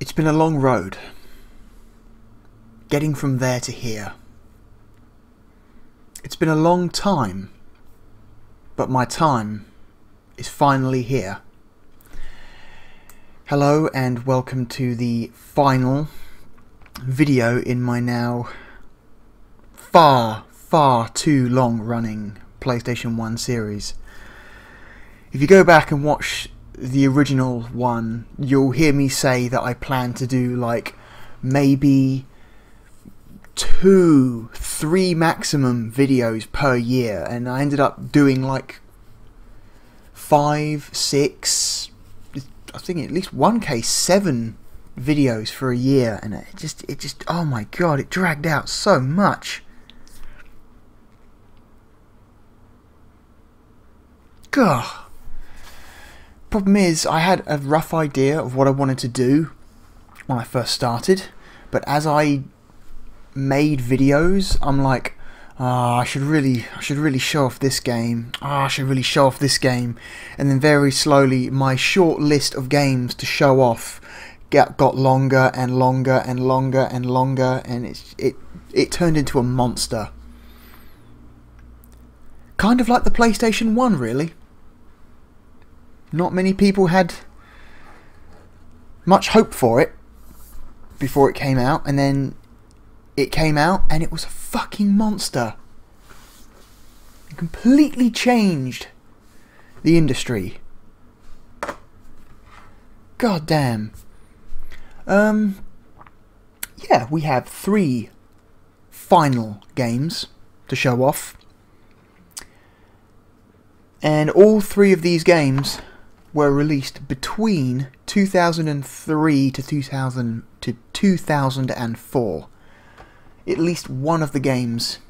It's been a long road, getting from there to here. It's been a long time, but my time is finally here. Hello and welcome to the final video in my now far too long running PlayStation 1 series. If you go back and watch the original one, you'll hear me say that I plan to do like maybe 2-3 maximum videos per year, and I ended up doing like 5-6, I think at least one case 7 videos for a year, and it just oh my god, it dragged out so much. God. Problem is, I had a rough idea of what I wanted to do when I first started, but as I made videos, I'm like, I should really show off this game. I should really show off this game, and then very slowly, my short list of games to show off got longer and longer and longer and longer, and it turned into a monster. Kind of like the PlayStation 1, really. Not many people had much hope for it before it came out, and then it came out and it was a fucking monster. It completely changed the industry. God damn. Yeah, we have 3 final games to show off, and all 3 of these games were released between 2003 to 2004. At least one of the games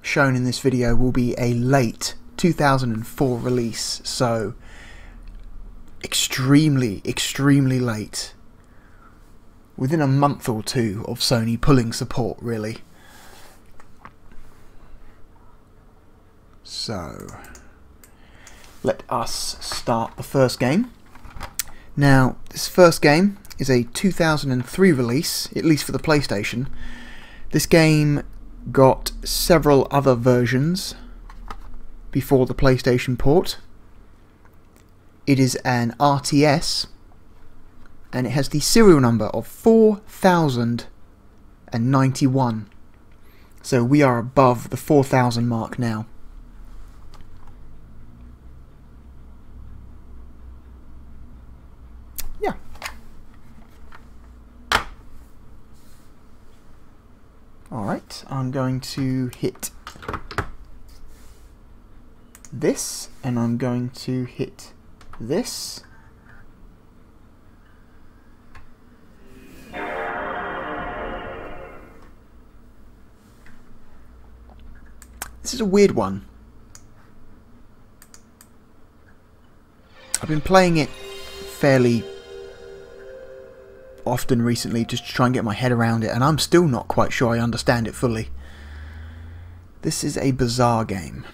shown in this video will be a late 2004 release, so extremely late. Within a month or two of Sony pulling support, really. So let us start the first game. Now, this first game is a 2003 release, at least for the PlayStation. This game got several other versions before the PlayStation port. It is an RTS, and it has the serial number of 4091. So we are above the 4000 mark now. Alright, I'm going to hit this, and I'm going to hit this. This is a weird one. I've been playing it fairly often recently just to try and get my head around it, and I'm still not quite sure I understand it fully. This is a bizarre game.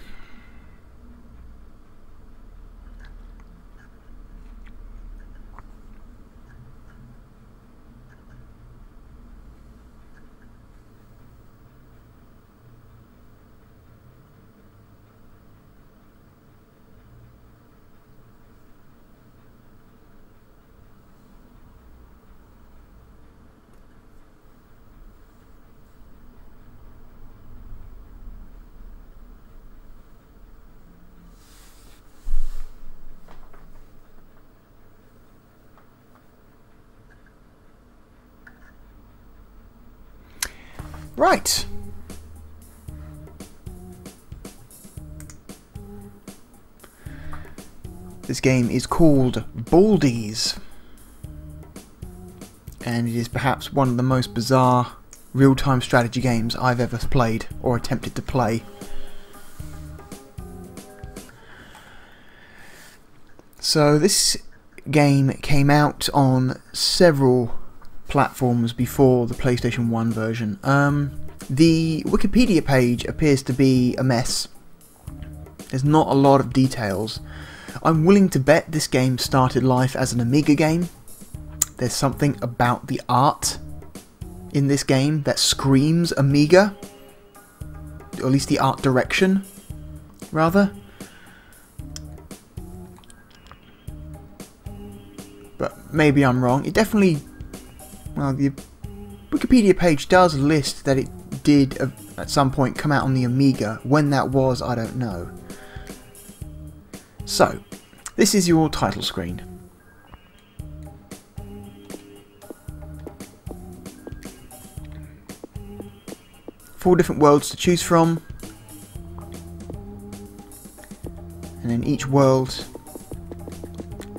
Right. This game is called Baldies, and it is perhaps one of the most bizarre real-time strategy games I've ever played or attempted to play. So this game came out on several platforms before the PlayStation 1 version. The Wikipedia page appears to be a mess. There's not a lot of details. I'm willing to bet this game started life as an Amiga game, there's something about the art in this game that screams Amiga, or at least the art direction, rather. But maybe I'm wrong. It definitely, well, the Wikipedia page does list that it did at some point come out on the Amiga. When that was, I don't know. So, this is your title screen. Four different worlds to choose from, and then each world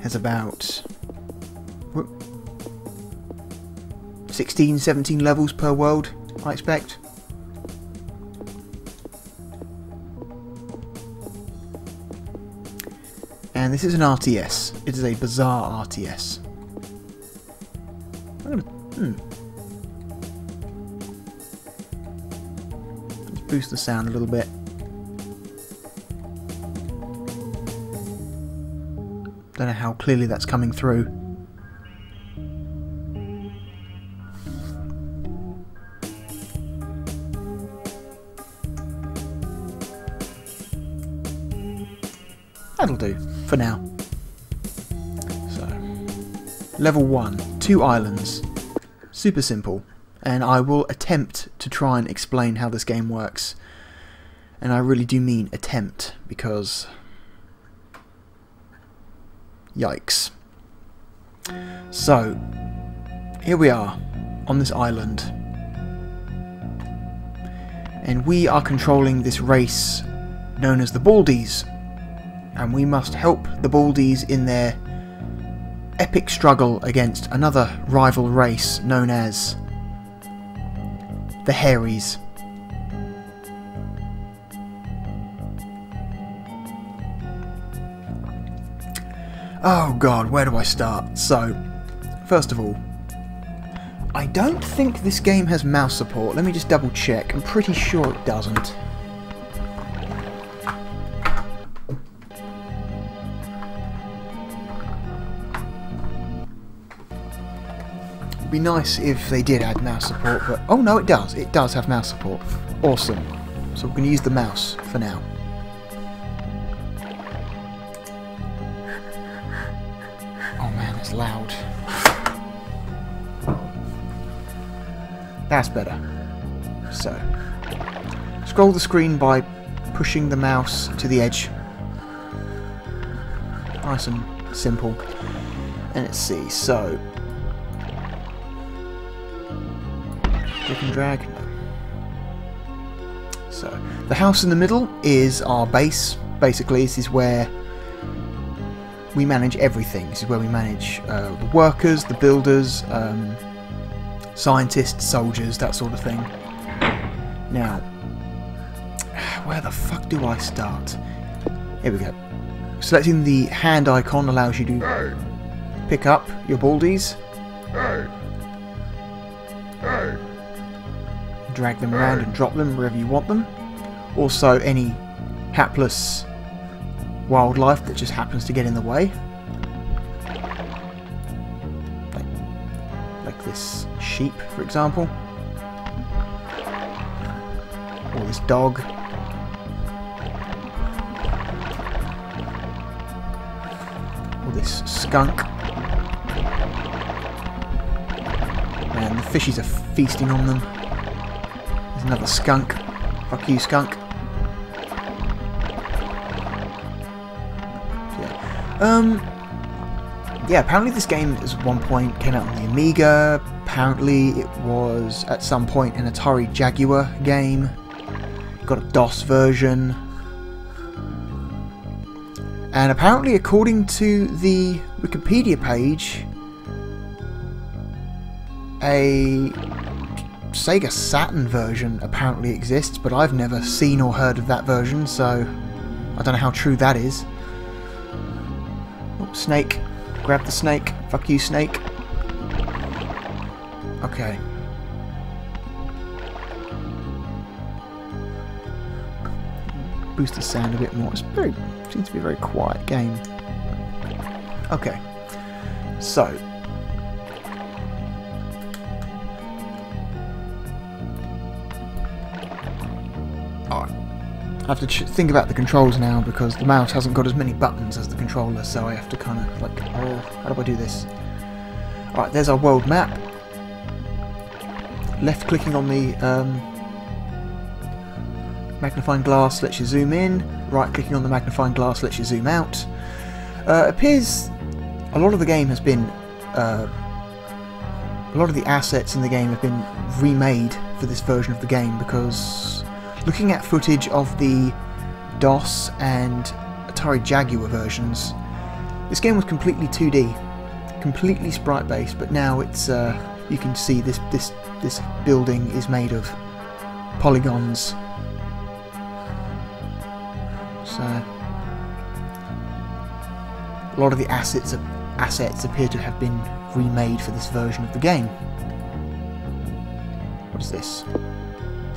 has about 16, 17 levels per world, I expect. And this is an RTS. It is a bizarre RTS. Let's boost the sound a little bit. Don't know how clearly that's coming through. That'll do for now. So, level 1, 2 islands. Super simple. And I will attempt to try and explain how this game works. And I really do mean attempt, because yikes. So, here we are on this island. And we are controlling this race known as the Baldies. And we must help the Baldies in their epic struggle against another rival race known as the Hairies. Oh god, where do I start? So, first of all, I don't think this game has mouse support. Let me just double check. I'm pretty sure it doesn't. Be nice if they did add mouse support, but oh no, it does. It does have mouse support. Awesome. So we're going to use the mouse for now. Oh man, it's loud. That's better. So, scroll the screen by pushing the mouse to the edge. Nice and simple. And let's see, so click and drag. No. So, the house in the middle is our base. Basically, this is where we manage everything. This is where we manage the workers, the builders, scientists, soldiers, that sort of thing. Now, where the fuck do I start? Here we go. Selecting the hand icon allows you to pick up your Baldies. Drag them around and drop them wherever you want them. Also, any hapless wildlife that just happens to get in the way. Like this sheep, for example. Or this dog. Or this skunk. And the fishies are feasting on them. There's another skunk. Fuck you, skunk. Yeah, apparently this game at one point came out on the Amiga. Apparently it was at some point an Atari Jaguar game. Got a DOS version. And apparently, according to the Wikipedia page, a Sega Saturn version apparently exists, but I've never seen or heard of that version, so I don't know how true that is. Oh, snake. Grab the snake. Fuck you, snake. Okay. Boost the sound a bit more. It's seems to be a very quiet game. Okay. So, Alright. I have to think about the controls now because the mouse hasn't got as many buttons as the controller, so I have to kind of like, oh, how do I do this? Alright, there's our world map. Left clicking on the magnifying glass lets you zoom in. Right clicking on the magnifying glass lets you zoom out. It appears a lot of the game has been, a lot of the assets in the game have been remade for this version of the game, because looking at footage of the DOS and Atari Jaguar versions, this game was completely 2D, completely sprite based, but now it's you can see this building is made of polygons. So a lot of the assets appear to have been remade for this version of the game. What is this?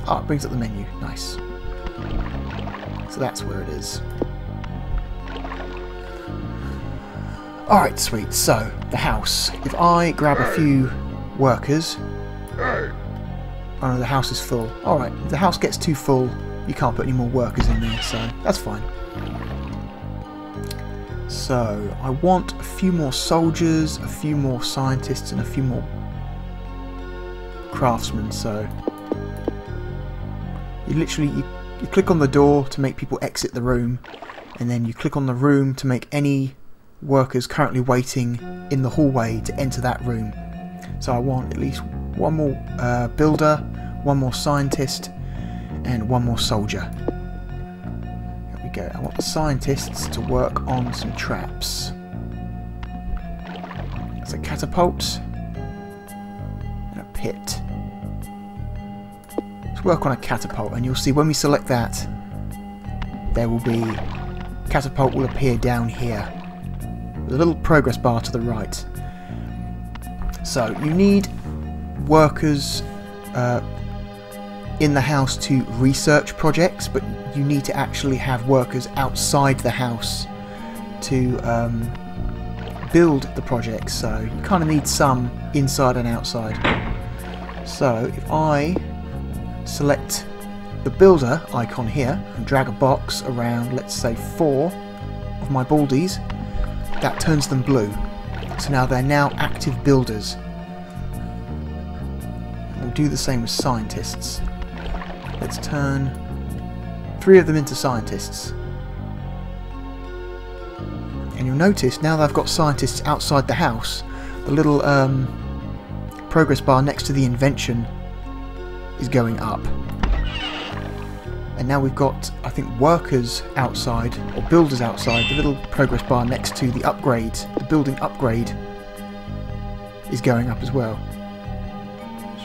Oh, it brings up the menu. Nice. So that's where it is. Alright, sweet. So, the house. If I grab a few workers... Oh no, the house is full. Alright, if the house gets too full, you can't put any more workers in there, so that's fine. So, I want a few more soldiers, a few more scientists, and a few more craftsmen, so... You literally, you click on the door to make people exit the room, and then you click on the room to make any workers currently waiting in the hallway to enter that room. So I want at least one more builder, one more scientist, and one more soldier. There we go. I want the scientists to work on some traps. That's a catapult and a pit. Let's work on a catapult, and you'll see when we select that, there will be catapult will appear down here with a little progress bar to the right. So you need workers in the house to research projects, but you need to actually have workers outside the house to build the projects, so you kind of need some inside and outside. So if I select the builder icon here and drag a box around, let's say 4 of my Baldies, that turns them blue. So now they're now active builders. We'll do the same with scientists. Let's turn 3 of them into scientists. And you'll notice now that I've got scientists outside the house, the little progress bar next to the invention is going up. And now we've got, I think, workers outside, or builders outside. The little progress bar next to the upgrade, the building upgrade, is going up as well.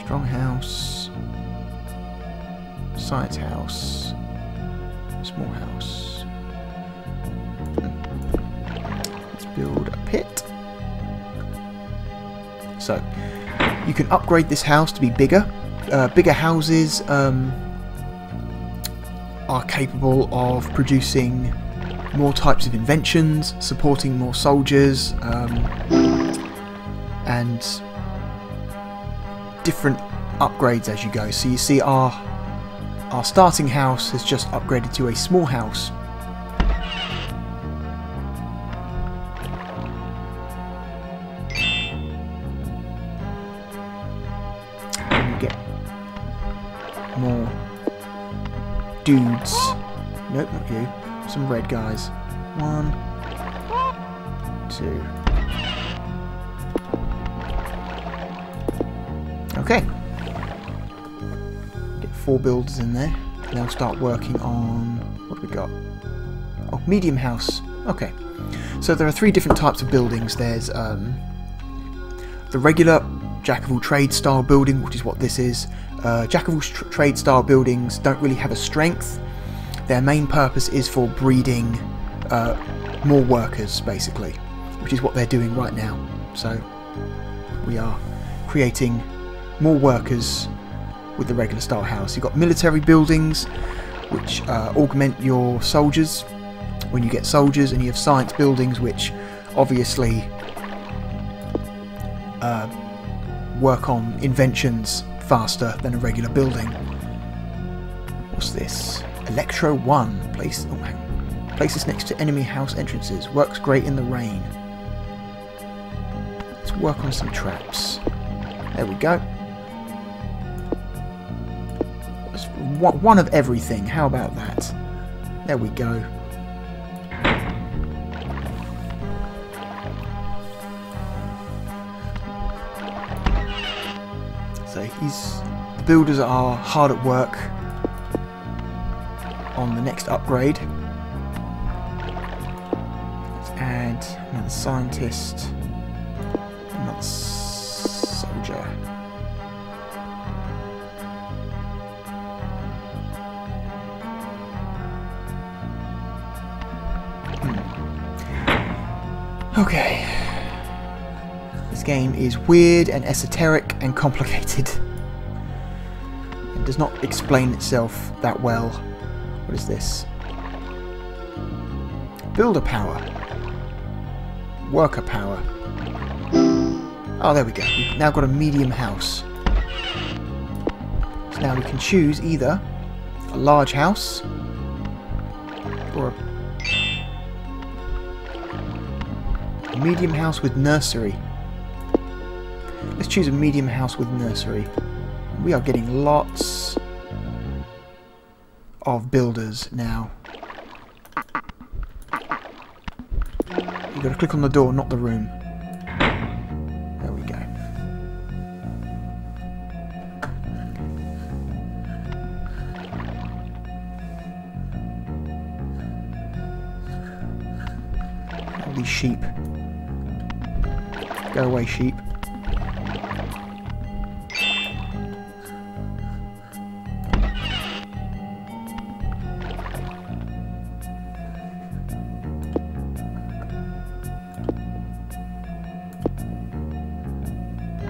Strong house, science house, small house. Let's build a pit. So, you can upgrade this house to be bigger. Bigger houses are capable of producing more types of inventions, supporting more soldiers, and different upgrades as you go. So you see our starting house has just upgraded to a small house. And we get more dudes. Nope, not you. Some red guys. 1, 2. Okay. Get 4 builders in there. And they'll start working on... what have we got? Oh, medium house. Okay. So there are 3 different types of buildings. There's the regular Jack of all trades style building, which is what this is. Jack of all trade style buildings don't really have a strength. Their main purpose is for breeding more workers, basically, which is what they're doing right now. So we are creating more workers with the regular style house. You've got military buildings, which augment your soldiers when you get soldiers, and you have science buildings, which obviously work on inventions faster than a regular building. What's this? Electro 1. Place this next to enemy house entrances. Works great in the rain. Let's work on some traps. There we go. One of everything. How about that? There we go. So the builders are hard at work on the next upgrade. Let's add another scientist, another soldier. Okay. This game is weird and esoteric and complicated. It does not explain itself that well. What is this? Builder power. Worker power. Oh, there we go. We've now got a medium house. So now we can choose either a large house or a medium house with nursery. Let's choose a medium house with nursery. We are getting lots of builders now. You've got to click on the door, not the room. There we go. All these sheep. Go away, sheep.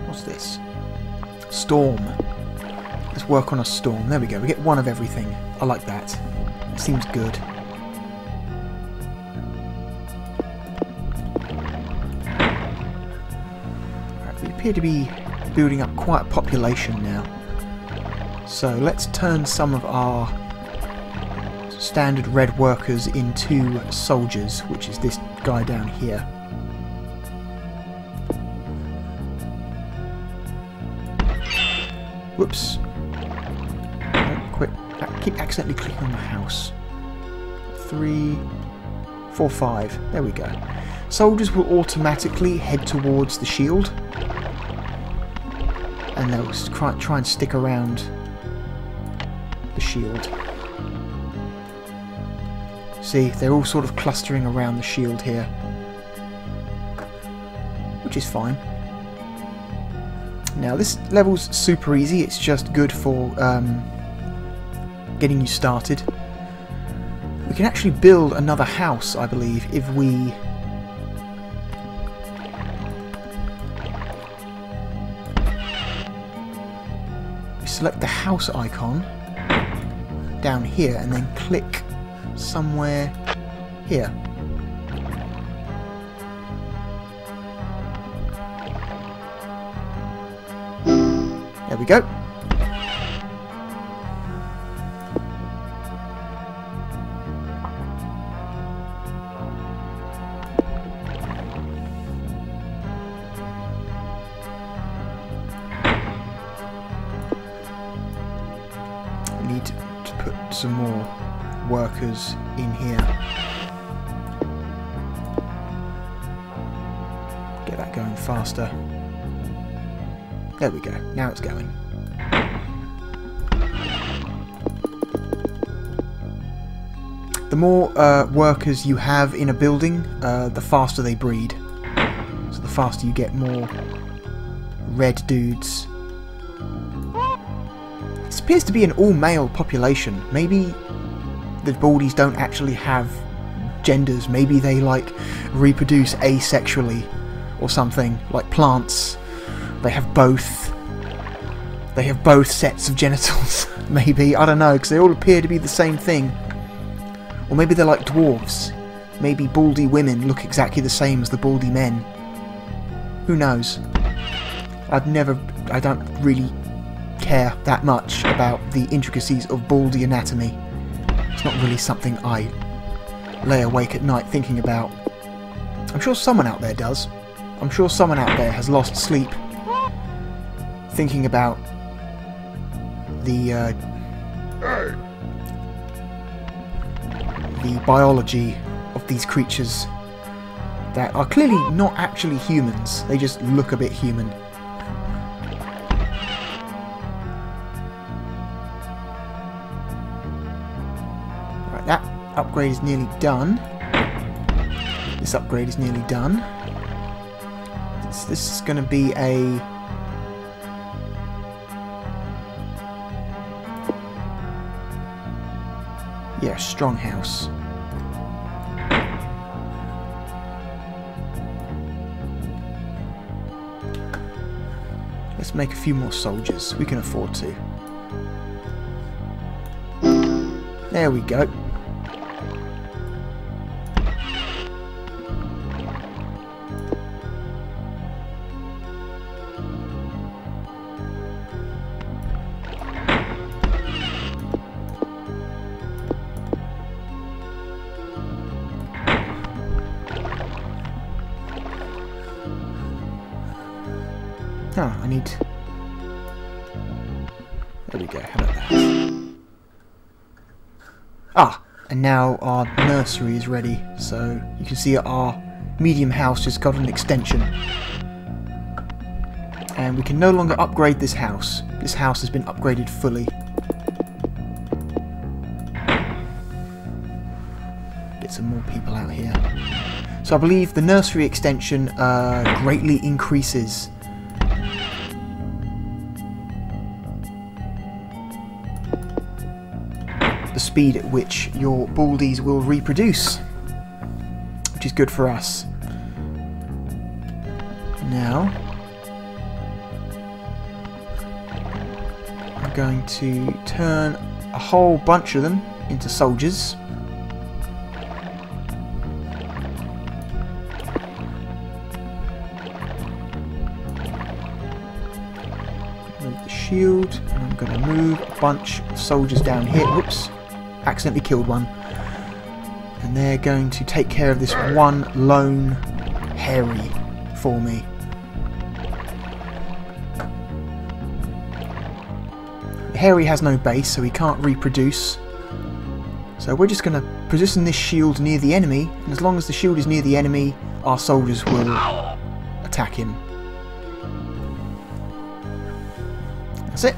What's this? Storm. Let's work on a storm. There we go. We get one of everything. I like that. It seems good. Right, we appear to be building up quite a population now. So let's turn some of our standard red workers into soldiers, which is this guy down here. Whoops. Oh, quit. I keep accidentally clicking on the house. 3, 4, 5. There we go. Soldiers will automatically head towards the shield. And they'll try and stick around the shield. See, they're all sort of clustering around the shield here. Which is fine. Now this level's super easy, it's just good for getting you started. We can actually build another house, I believe, if we select the house icon down here and then click somewhere here. There we go. We need to put some more workers in here. Get that going faster. There we go, now it's going. The more workers you have in a building, the faster they breed. So the faster you get more red dudes. This appears to be an all-male population. Maybe the Baldies don't actually have genders. Maybe they like reproduce asexually or something, like plants. They have both. They have both sets of genitals. Maybe, I don't know, because they all appear to be the same thing. Or maybe they're like dwarves. Maybe Baldy women look exactly the same as the Baldy men. Who knows? I don't really care that much about the intricacies of Baldy anatomy. It's not really something I lay awake at night thinking about. I'm sure someone out there does. I'm sure someone out there has lost sleep thinking about the biology of these creatures that are clearly not actually humans. They just look a bit human. Right, that upgrade is nearly done. This upgrade is nearly done. This is going to be a... yeah, strong house. Let's make a few more soldiers. We can afford to. There we go. Oh, I need... there we go, how about that? Ah, and now our nursery is ready, so you can see our medium house just got an extension. And we can no longer upgrade this house. This house has been upgraded fully. Get some more people out here. So I believe the nursery extension greatly increases the speed at which your Baldies will reproduce, which is good for us. Now I'm going to turn a whole bunch of them into soldiers. Move the shield, and I'm going to move a bunch of soldiers down here. Whoops. Accidentally killed one, and they're going to take care of this one lone hairy for me. The hairy has no base, so he can't reproduce, so we're just going to position this shield near the enemy, and as long as the shield is near the enemy, our soldiers will attack him. That's it.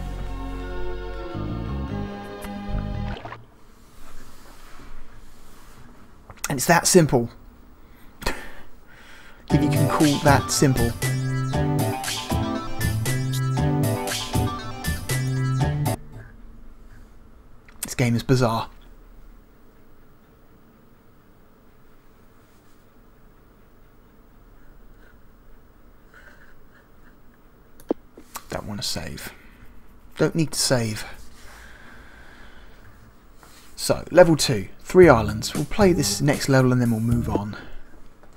And it's that simple. If you can call that simple. This game is bizarre. Don't want to save. Don't need to save. So, level 2, 3 islands. We'll play this next level and then we'll move on.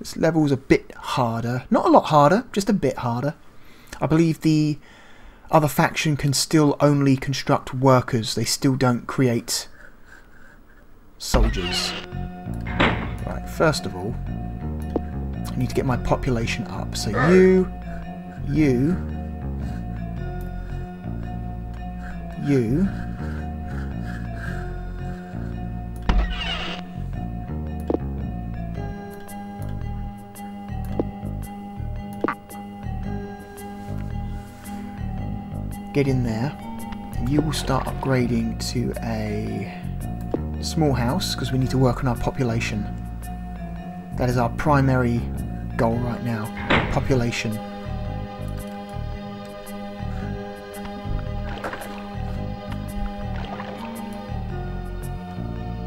This level's a bit harder. Not a lot harder, just a bit harder. I believe the other faction can still only construct workers. They still don't create soldiers. Right, first of all, I need to get my population up. So you... get in there, and you will start upgrading to a small house because we need to work on our population. That is our primary goal right now, population.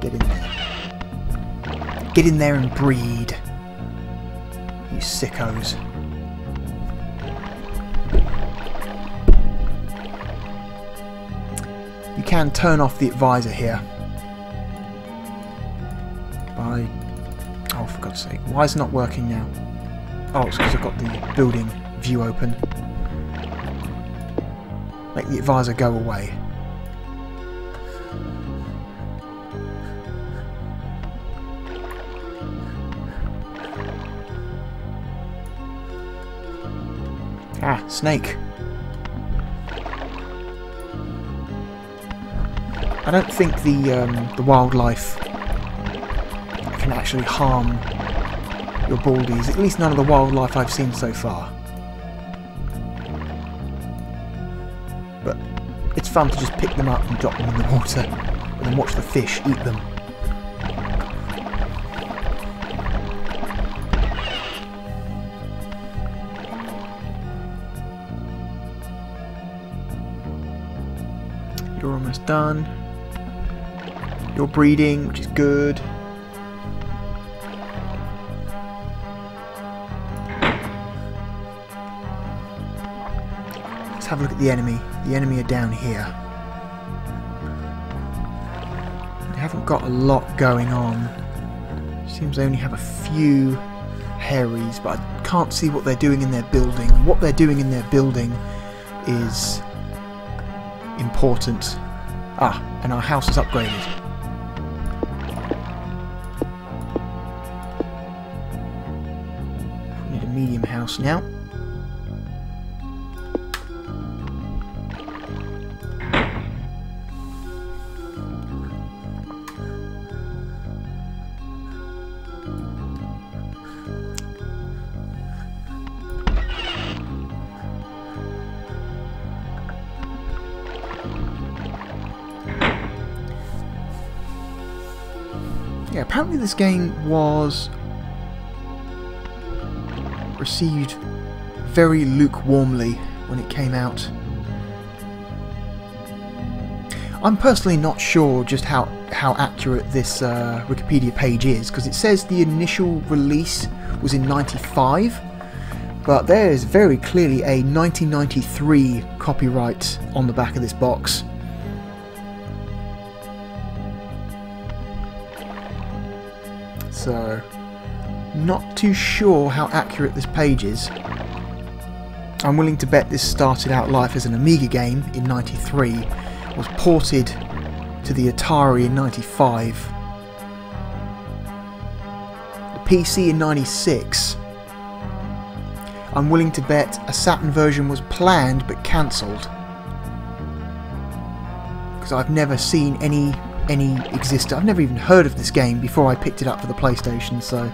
Get in there. Get in there and breed, you sickos. You can turn off the advisor here by... oh, for God's sake, why is it not working now? Oh, it's because I've got the building view open. Make the advisor go away. Ah, snake. I don't think the wildlife can actually harm your Baldies. At least none of the wildlife I've seen so far. But it's fun to just pick them up and drop them in the water and then watch the fish eat them. You're almost done. You're breeding, which is good. Let's have a look at the enemy. The enemy are down here. They haven't got a lot going on. Seems they only have a few Harries, but I can't see what they're doing in their building. What they're doing in their building is important. Ah, and our house is upgraded. We need a medium house now. Yeah, apparently this game was received very lukewarmly when it came out. I'm personally not sure just how accurate this Wikipedia page is, because it says the initial release was in '95, but there is very clearly a 1993 copyright on the back of this box. So, not too sure how accurate this page is. I'm willing to bet this started out life as an Amiga game in '93, was ported to the Atari in '95, the PC in '96. I'm willing to bet a Saturn version was planned but cancelled, because I've never seen any existence. I've never even heard of this game before I picked it up for the PlayStation, so...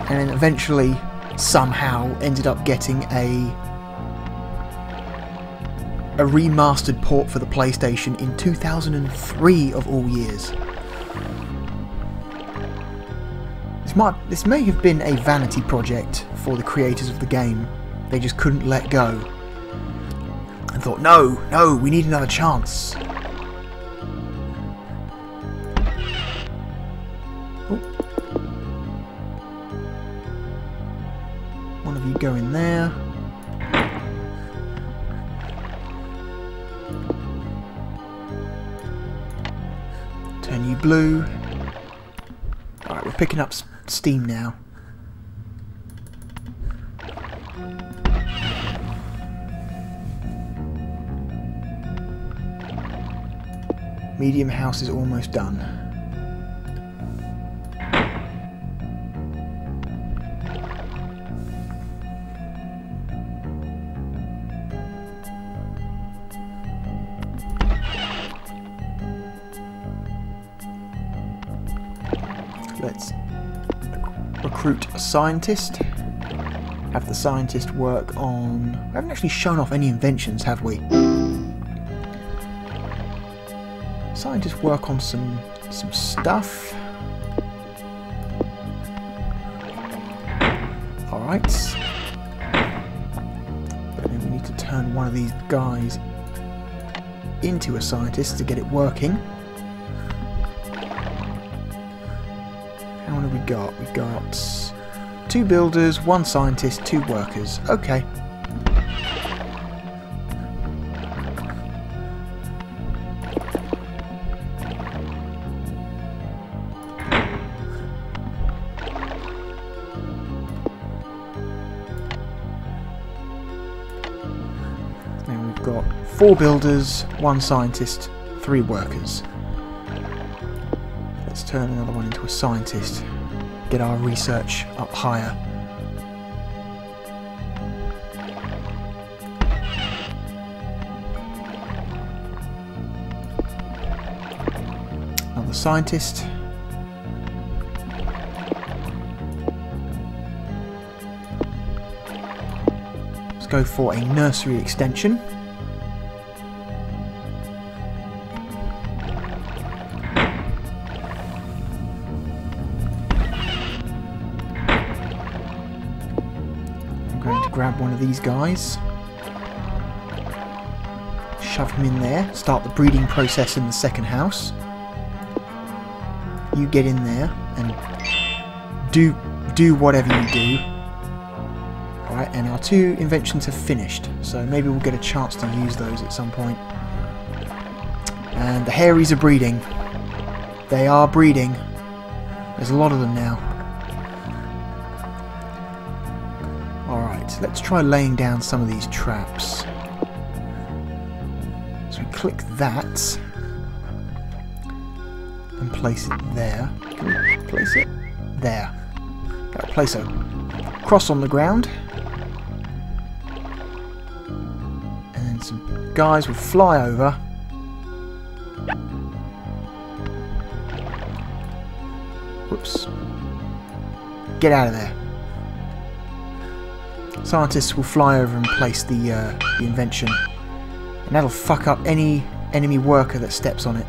And then eventually, somehow, ended up getting a remastered port for the PlayStation in 2003 of all years. This may have been a vanity project for the creators of the game. They just couldn't let go and thought, no, we need another chance. Oh. One of you go in there. Turn you blue. Alright, we're picking up steam now. Medium house is almost done. Let's recruit a scientist. Have the scientist work on... We haven't actually shown off any inventions, have we? Scientists work on some stuff. Alright. But then we need to turn one of these guys into a scientist to get it working. How many have we got? We've got 2 builders, 1 scientist, 2 workers. Okay. Then we've got 4 builders, 1 scientist, 3 workers. Let's turn another one into a scientist. Get our research up higher. Another scientist. Let's go for a nursery extension. Grab one of these guys, shove him in there, start the breeding process in the second house. You get in there and do whatever you do. Alright, and our 2 inventions have finished, so maybe we'll get a chance to use those at some point. And the hairies are breeding. They are breeding. There's a lot of them now. Let's try laying down some of these traps. So we click that and place it there. Can we place it? There. Gotta place a cross on the ground. And then some guys will fly over. Whoops. Get out of there. Scientists will fly over and place the invention, and that'll fuck up any enemy worker that steps on it.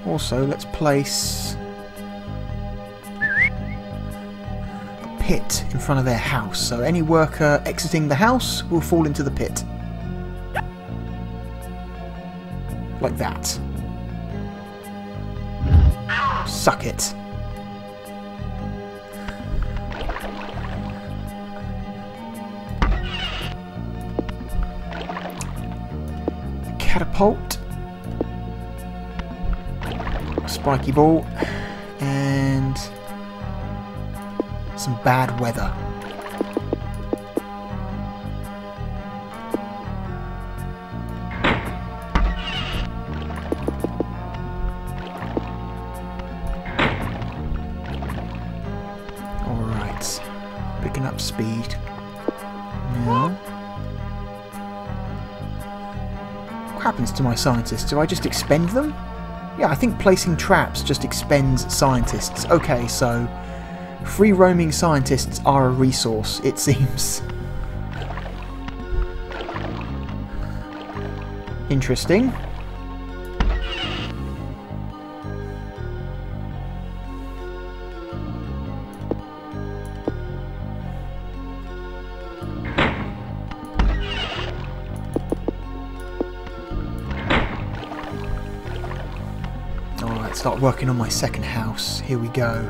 Also, let's place a pit in front of their house, so any worker exiting the house will fall into the pit. Like that. Suck it. Catapult, spiky ball, and some bad weather. Alright, picking up speed. Now, what happens to my scientists? Do I just expend them? Yeah, I think placing traps just expends scientists. Okay, so free roaming scientists are a resource, it seems. Interesting. Start working on my second house. Here we go.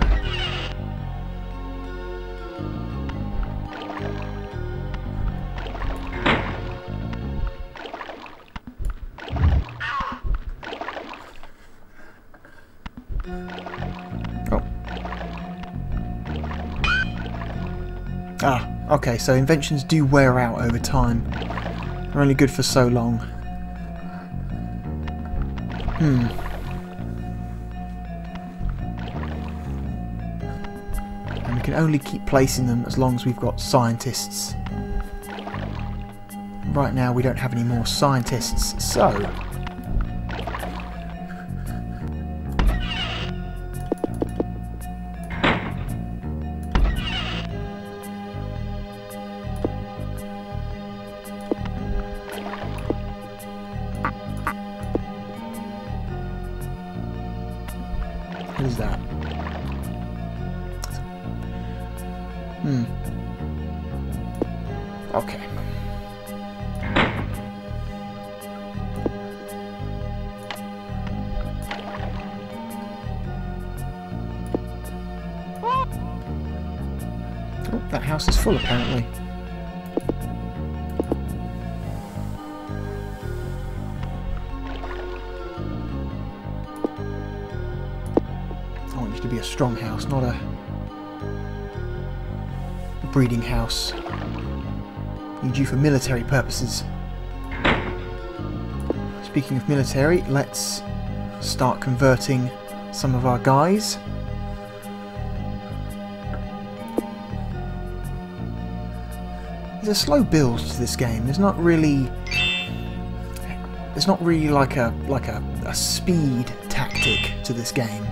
Oh. Ah, okay, so inventions do wear out over time. They're only good for so long. We can only keep placing them as long as we've got scientists. Right now we don't have any more scientists, so what is that? Okay. Oh, that house is full apparently. I want you to be a strong house, not a breeding house. Need you for military purposes. Let's speaking of military, let's start converting some of our guys. There's a slow build to this game. There's not really like a speed tactic to this game.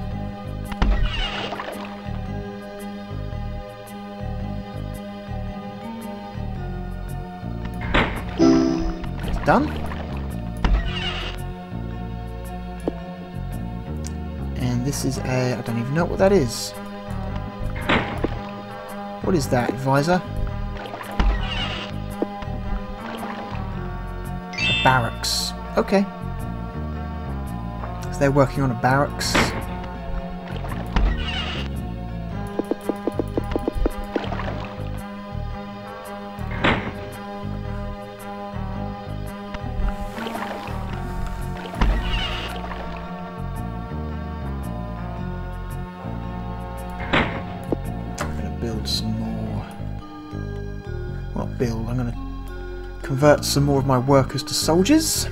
It's done. And this is a... I don't even know what that is. What is that, advisor? A barracks. Okay. So they're working on a barracks. Build some more. What build? I'm going to convert some more of my workers to soldiers.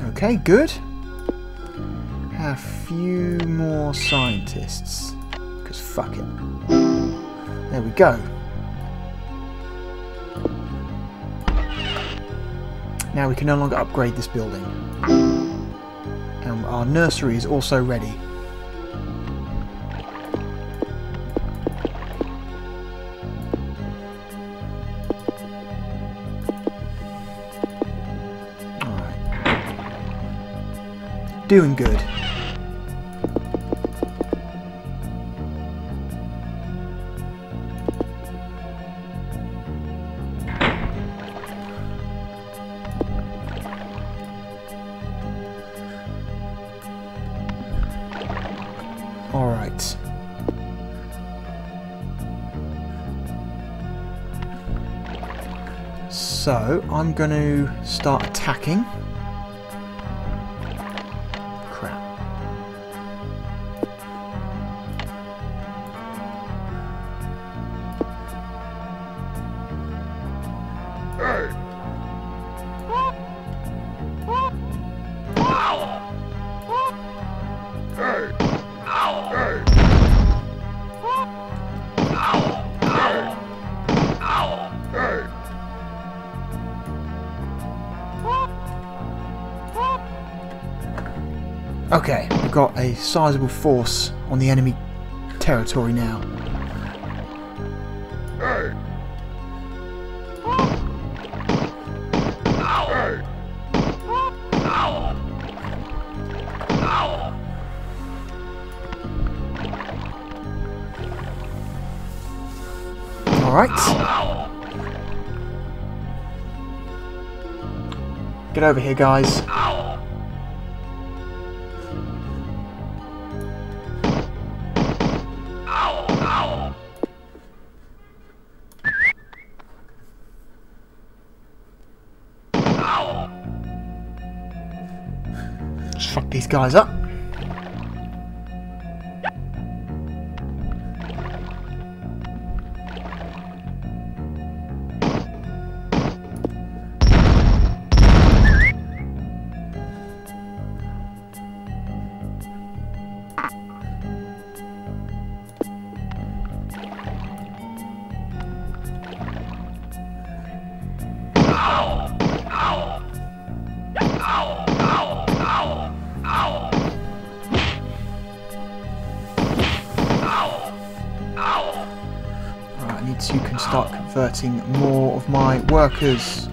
Okay, good. A few more scientists. Because fuck it. There we go. Now we can no longer upgrade this building. And our nursery is also ready. Doing good. All right. So I'm going to start attacking. Okay, we've got a sizable force on the enemy territory now. Alright. Get over here, guys. Just fuck these guys up. I need to start converting more of my workers.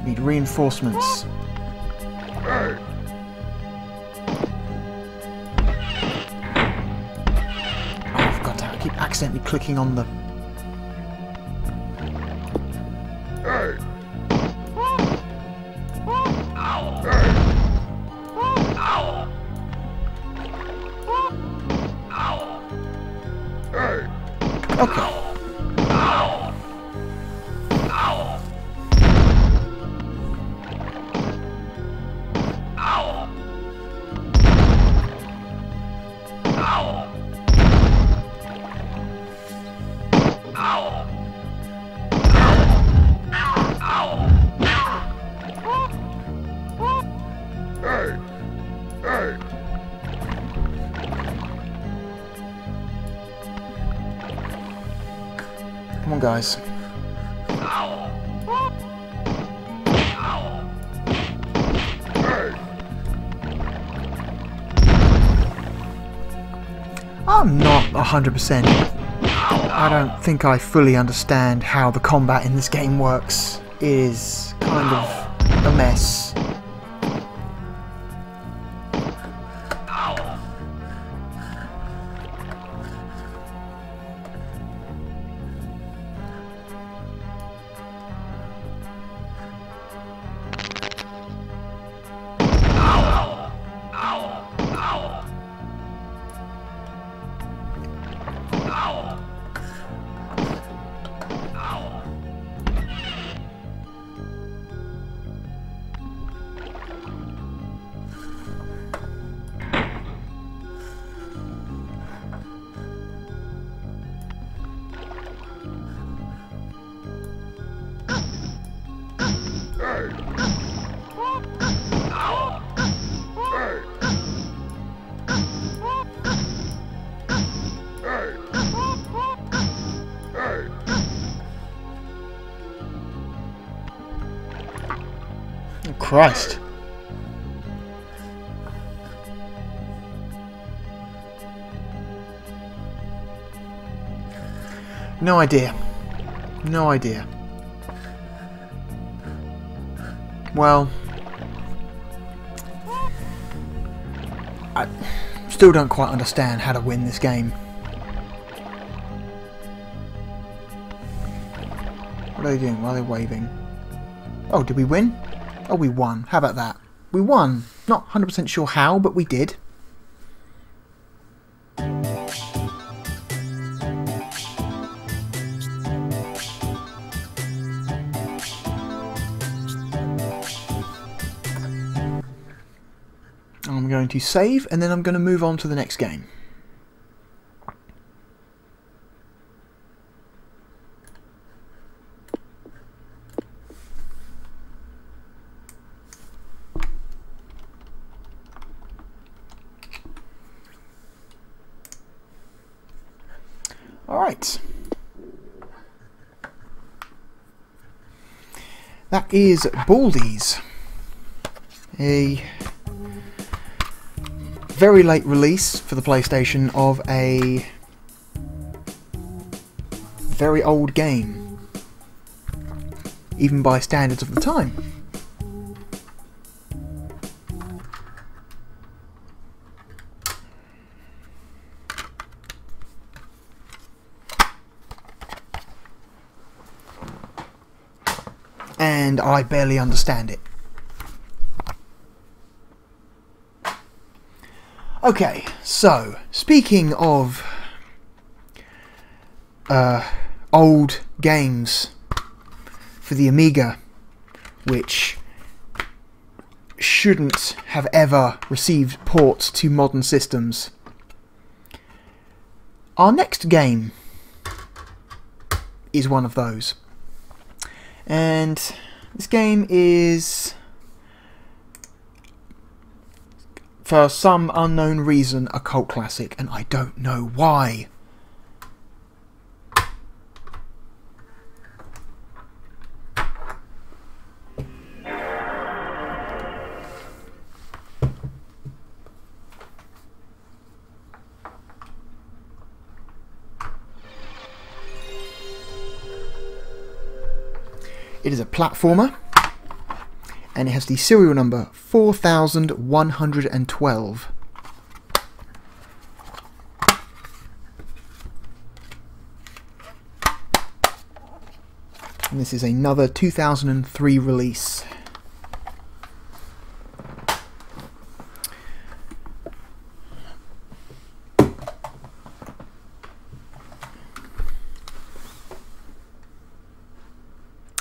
Need reinforcements. Oh, I've got to. I keep accidentally clicking on the... Okay. Come on, guys. I'm not 100%. I don't think I fully understand how the combat in this game works. It is kind of a mess. Christ. No idea. No idea. Well, I still don't quite understand how to win this game. What are they doing? Why are they waving? Oh, did we win? Oh, we won. How about that? We won. Not 100% sure how, but we did. I'm going to save, and then I'm going to move on to the next game. Alright. That is Baldies. A very late release for the PlayStation of a very old game, even by standards of the time. And I barely understand it. Okay, so speaking of old games for the Amiga, which shouldn't have ever received ports to modern systems, our next game is one of those. And this game is, for some unknown reason, a cult classic, and I don't know why. It is a platformer, and it has the serial number 4112. And this is another 2003 release.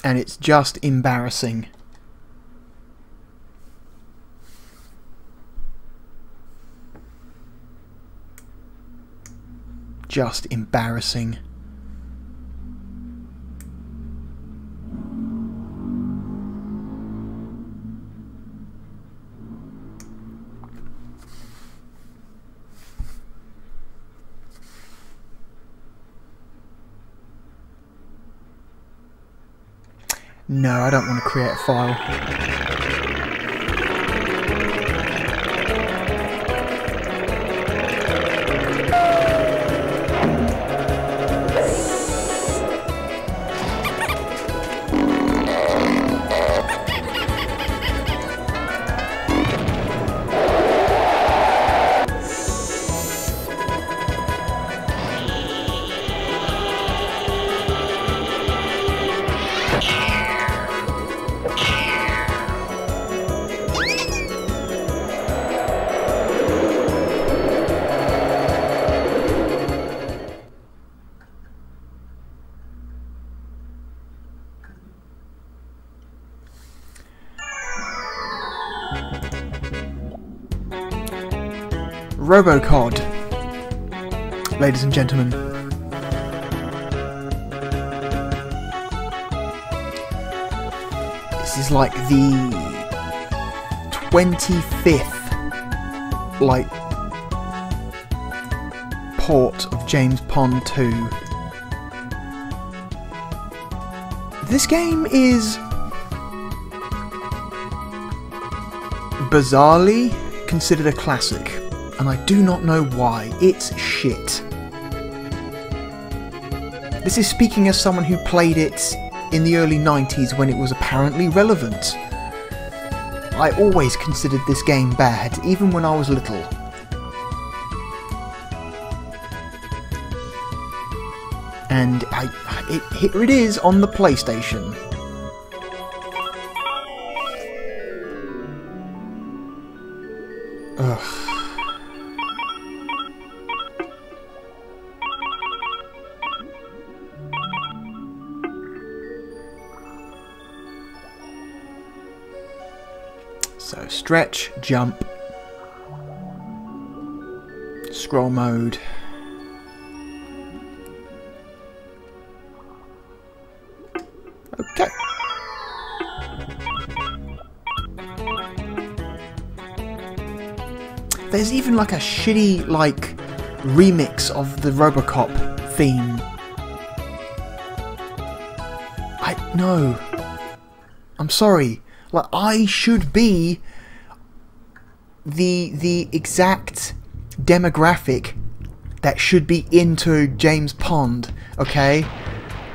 And it's just embarrassing. Just embarrassing. No, I don't want to create a file. Robocod, ladies and gentlemen. This is like the 25th port of James Pond 2. This game is bizarrely considered a classic, and I do not know why. It's shit. This is speaking as someone who played it in the early 90s when it was apparently relevant. I always considered this game bad, even when I was little. And here it is on the PlayStation. Ugh. So, stretch, jump, scroll mode. Okay. There's even like a shitty remix of the Robocop theme. No. I'm sorry. Like, I should be the exact demographic that should be into James Pond, okay?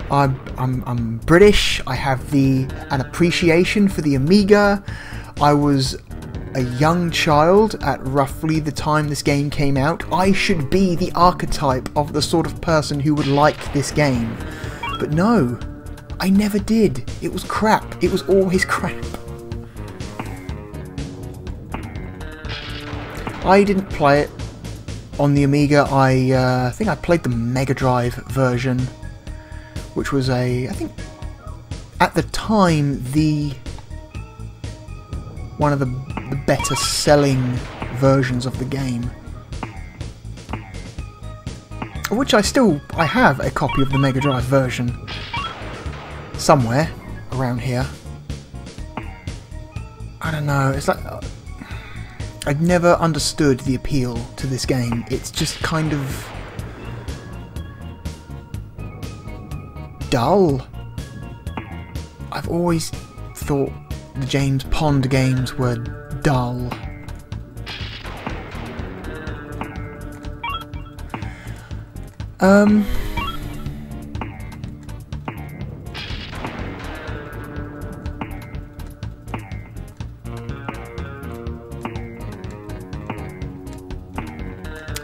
I'm British. I have an appreciation for the Amiga. I was a young child at roughly the time this game came out. I should be the archetype of the sort of person who would like this game. But no, I never did. It was crap. It was always crap. I didn't play it on the Amiga. I think I played the Mega Drive version, which was I think at the time one of the better selling versions of the game. Which I have a copy of the Mega Drive version somewhere around here. I don't know, it's like I've never understood the appeal to this game. It's just kind of dull. I've always thought the James Pond games were dull.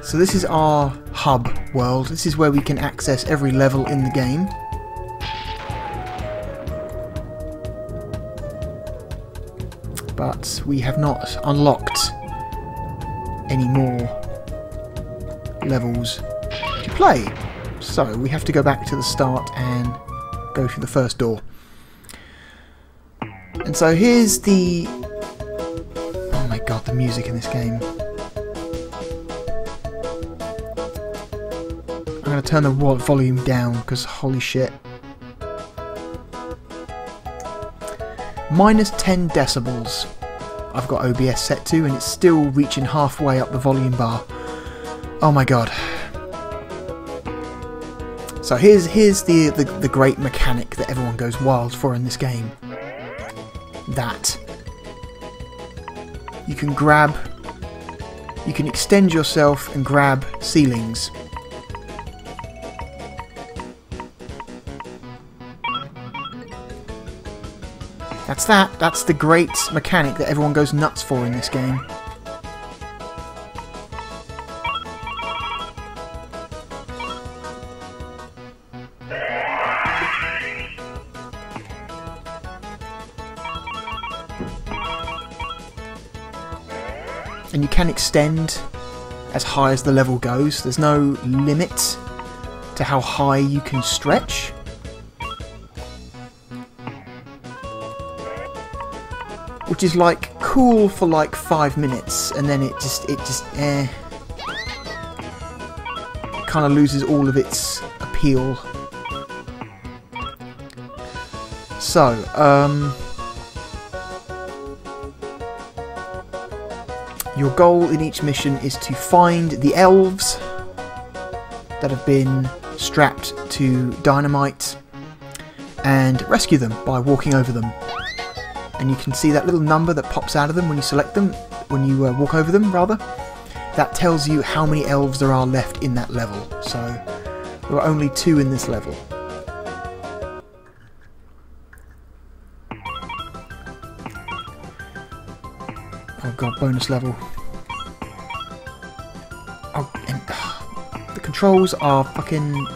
So this is our hub world. This is where we can access every level in the game. But we have not unlocked any more levels to play. So we have to go back to the start and go through the first door. And so here's the... Oh my god, the music in this game. I'm going to turn the volume down because holy shit. Minus 10 decibels I've got OBS set to, and it's still reaching halfway up the volume bar. Oh my god. So here's the great mechanic that everyone goes wild for in this game. That you can extend yourself and grab ceilings. That's the great mechanic that everyone goes nuts for in this game. And you can extend as high as the level goes. There's no limit to how high you can stretch. Which is like cool for like 5 minutes, and then it just kind of loses all of its appeal. So, your goal in each mission is to find the elves that have been strapped to dynamite and rescue them by walking over them. And you can see that little number that pops out of them when you select them, when you walk over them, rather. That tells you how many elves there are left in that level. So, there are only 2 in this level. Oh god, bonus level. Oh, and the controls are fucking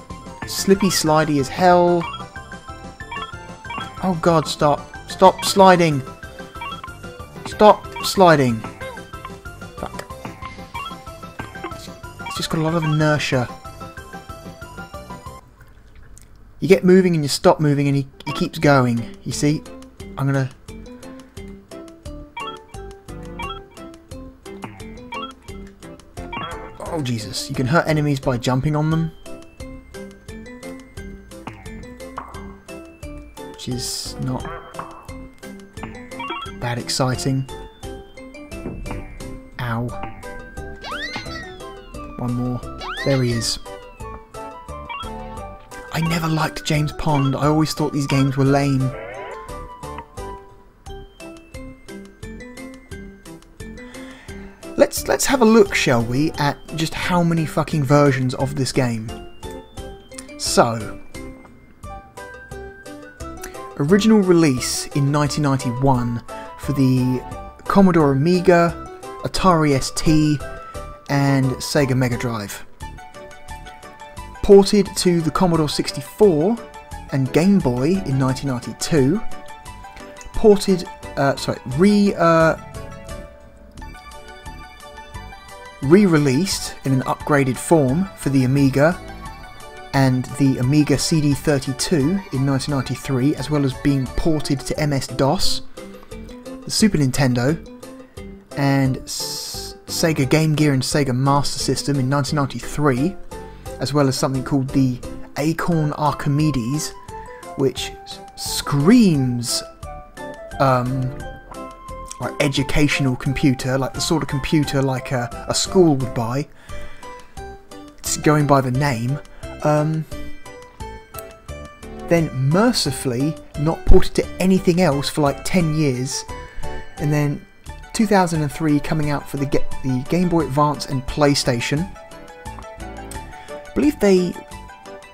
slippy slidey as hell. Oh god, stop. Stop sliding! Stop sliding! Fuck. It's just got a lot of inertia. You get moving and you stop moving and he keeps going. You see? I'm gonna... Oh Jesus, you can hurt enemies by jumping on them. Which is not that exciting. Ow. One more. There he is. I never liked James Pond. I always thought these games were lame. Let's have a look, shall we, at just how many fucking versions of this game. So, original release in 1991 for the Commodore Amiga, Atari ST and Sega Mega Drive. Ported to the Commodore 64 and Game Boy in 1992. Ported, re-released in an upgraded form for the Amiga and the Amiga CD32 in 1993, as well as being ported to MS-DOS, the Super Nintendo, and Sega Game Gear and Sega Master System in 1993, as well as something called the Acorn Archimedes, which screams like educational computer, like the sort of computer like a school would buy. It's going by the name. Then mercifully not ported to anything else for like 10 years, and then 2003 coming out for the Game Boy Advance and PlayStation. I believe they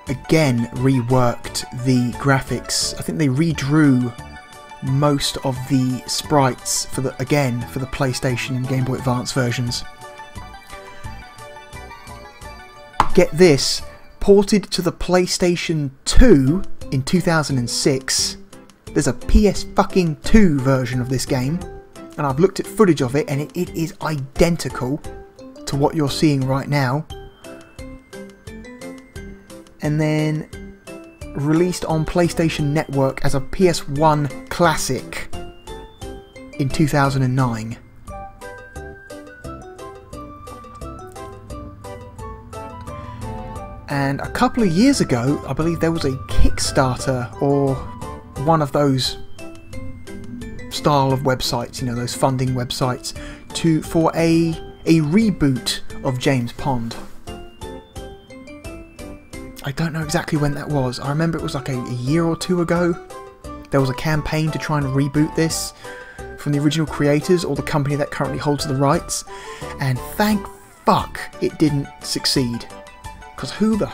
again reworked the graphics. I think they redrew most of the sprites for the PlayStation and Game Boy Advance versions. Get this, ported to the PlayStation 2 in 2006. There's a PS2 version of this game, and I've looked at footage of it, and it is identical to what you're seeing right now. And then released on PlayStation Network as a PS1 classic in 2009. And a couple of years ago, I believe there was a Kickstarter or one of those style of websites, you know, those funding websites, for a reboot of James Pond. I don't know exactly when that was. I remember it was like a year or two ago. There was a campaign to try and reboot this from the original creators or the company that currently holds the rights, and thank fuck it didn't succeed. Because who the...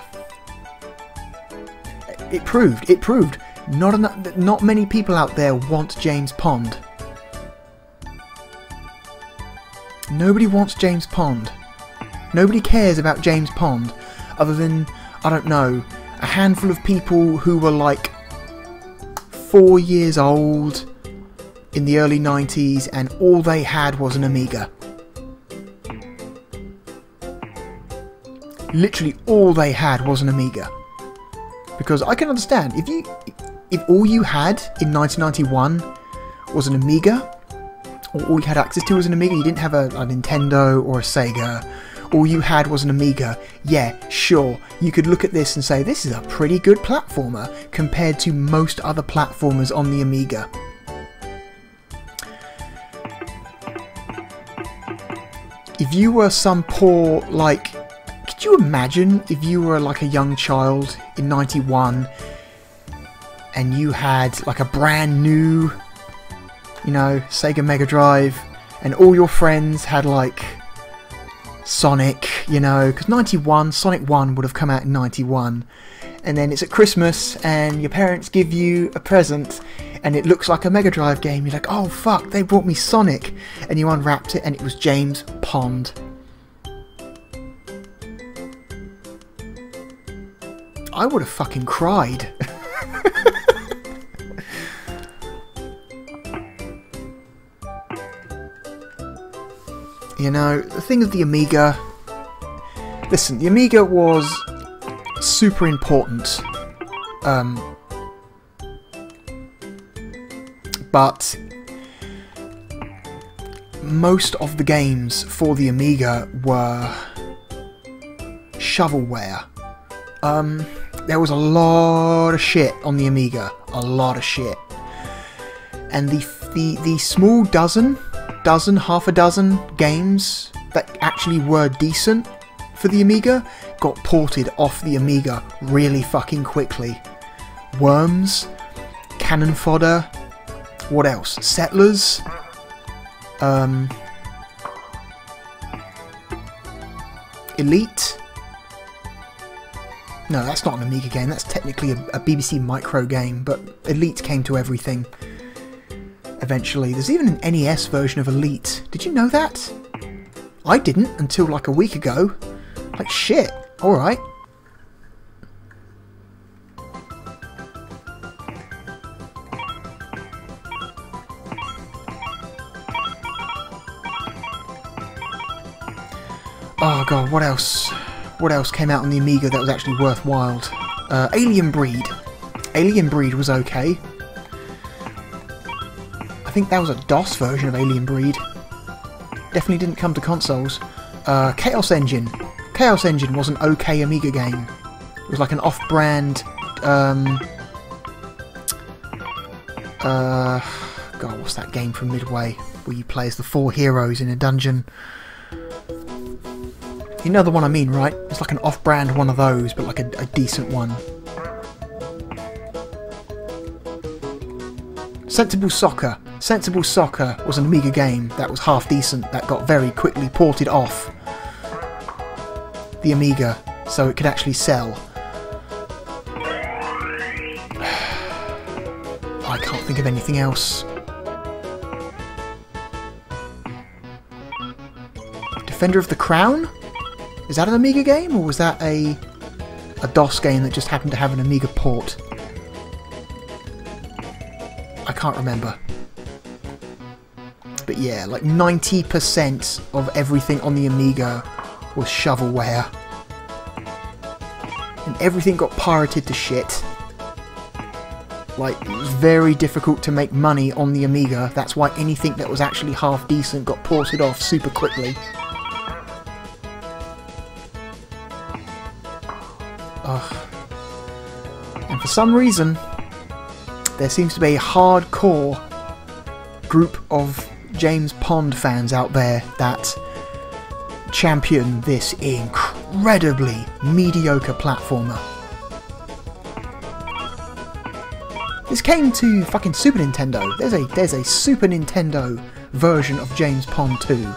It proved. Not many people out there want James Pond. Nobody wants James Pond. Nobody cares about James Pond other than, I don't know, a handful of people who were like 4 years old in the early 90s and all they had was an Amiga. Literally all they had was an Amiga. Because I can understand, if all you had in 1991 was an Amiga, or all you had access to was an Amiga, you didn't have a Nintendo or a Sega, all you had was an Amiga, yeah, sure, you could look at this and say, this is a pretty good platformer compared to most other platformers on the Amiga. If you were some poor, like, could you imagine if you were like a young child in 91 and you had like a brand new, you know, Sega Mega Drive, and all your friends had like Sonic, you know, because Sonic 1 would have come out in 91, and then it's at Christmas and your parents give you a present and it looks like a Mega Drive game. You're like, oh fuck, they brought me Sonic, and you unwrapped it and it was James Pond. I would have fucking cried. You know, the thing of the Amiga... Listen, the Amiga was super important. But most of the games for the Amiga were shovelware. There was a lot of shit on the Amiga. A lot of shit. And the small half a dozen games that actually were decent for the Amiga got ported off the Amiga really fucking quickly. Worms, Cannon Fodder, what else? Settlers, Elite. No, that's not an Amiga game, that's technically a BBC Micro game, but Elite came to everything eventually. There's even an NES version of Elite. Did you know that? I didn't until like a week ago. Like, shit, alright. Oh god, what else? What else came out on the Amiga that was actually worthwhile? Alien Breed. Alien Breed was okay. I think that was a DOS version of Alien Breed. Definitely didn't come to consoles. Chaos Engine. Chaos Engine was an okay Amiga game. It was like an off-brand... God, what's that game from Midway? Where you play as the 4 heroes in a dungeon. You know the one I mean, right? It's like an off-brand one of those, but like a decent one. Sensible Soccer. Sensible Soccer was an Amiga game that was half decent, that got very quickly ported off the Amiga so it could actually sell. I can't think of anything else. Defender of the Crown? Is that an Amiga game, or was that a DOS game that just happened to have an Amiga port? I can't remember. But yeah, like 90% of everything on the Amiga was shovelware. And everything got pirated to shit. Like, it was very difficult to make money on the Amiga. That's why anything that was actually half decent got ported off super quickly. Ugh. And for some reason, there seems to be a hardcore group of James Pond fans out there that champion this incredibly mediocre platformer. This came to fucking Super Nintendo. There's a Super Nintendo version of James Pond 2.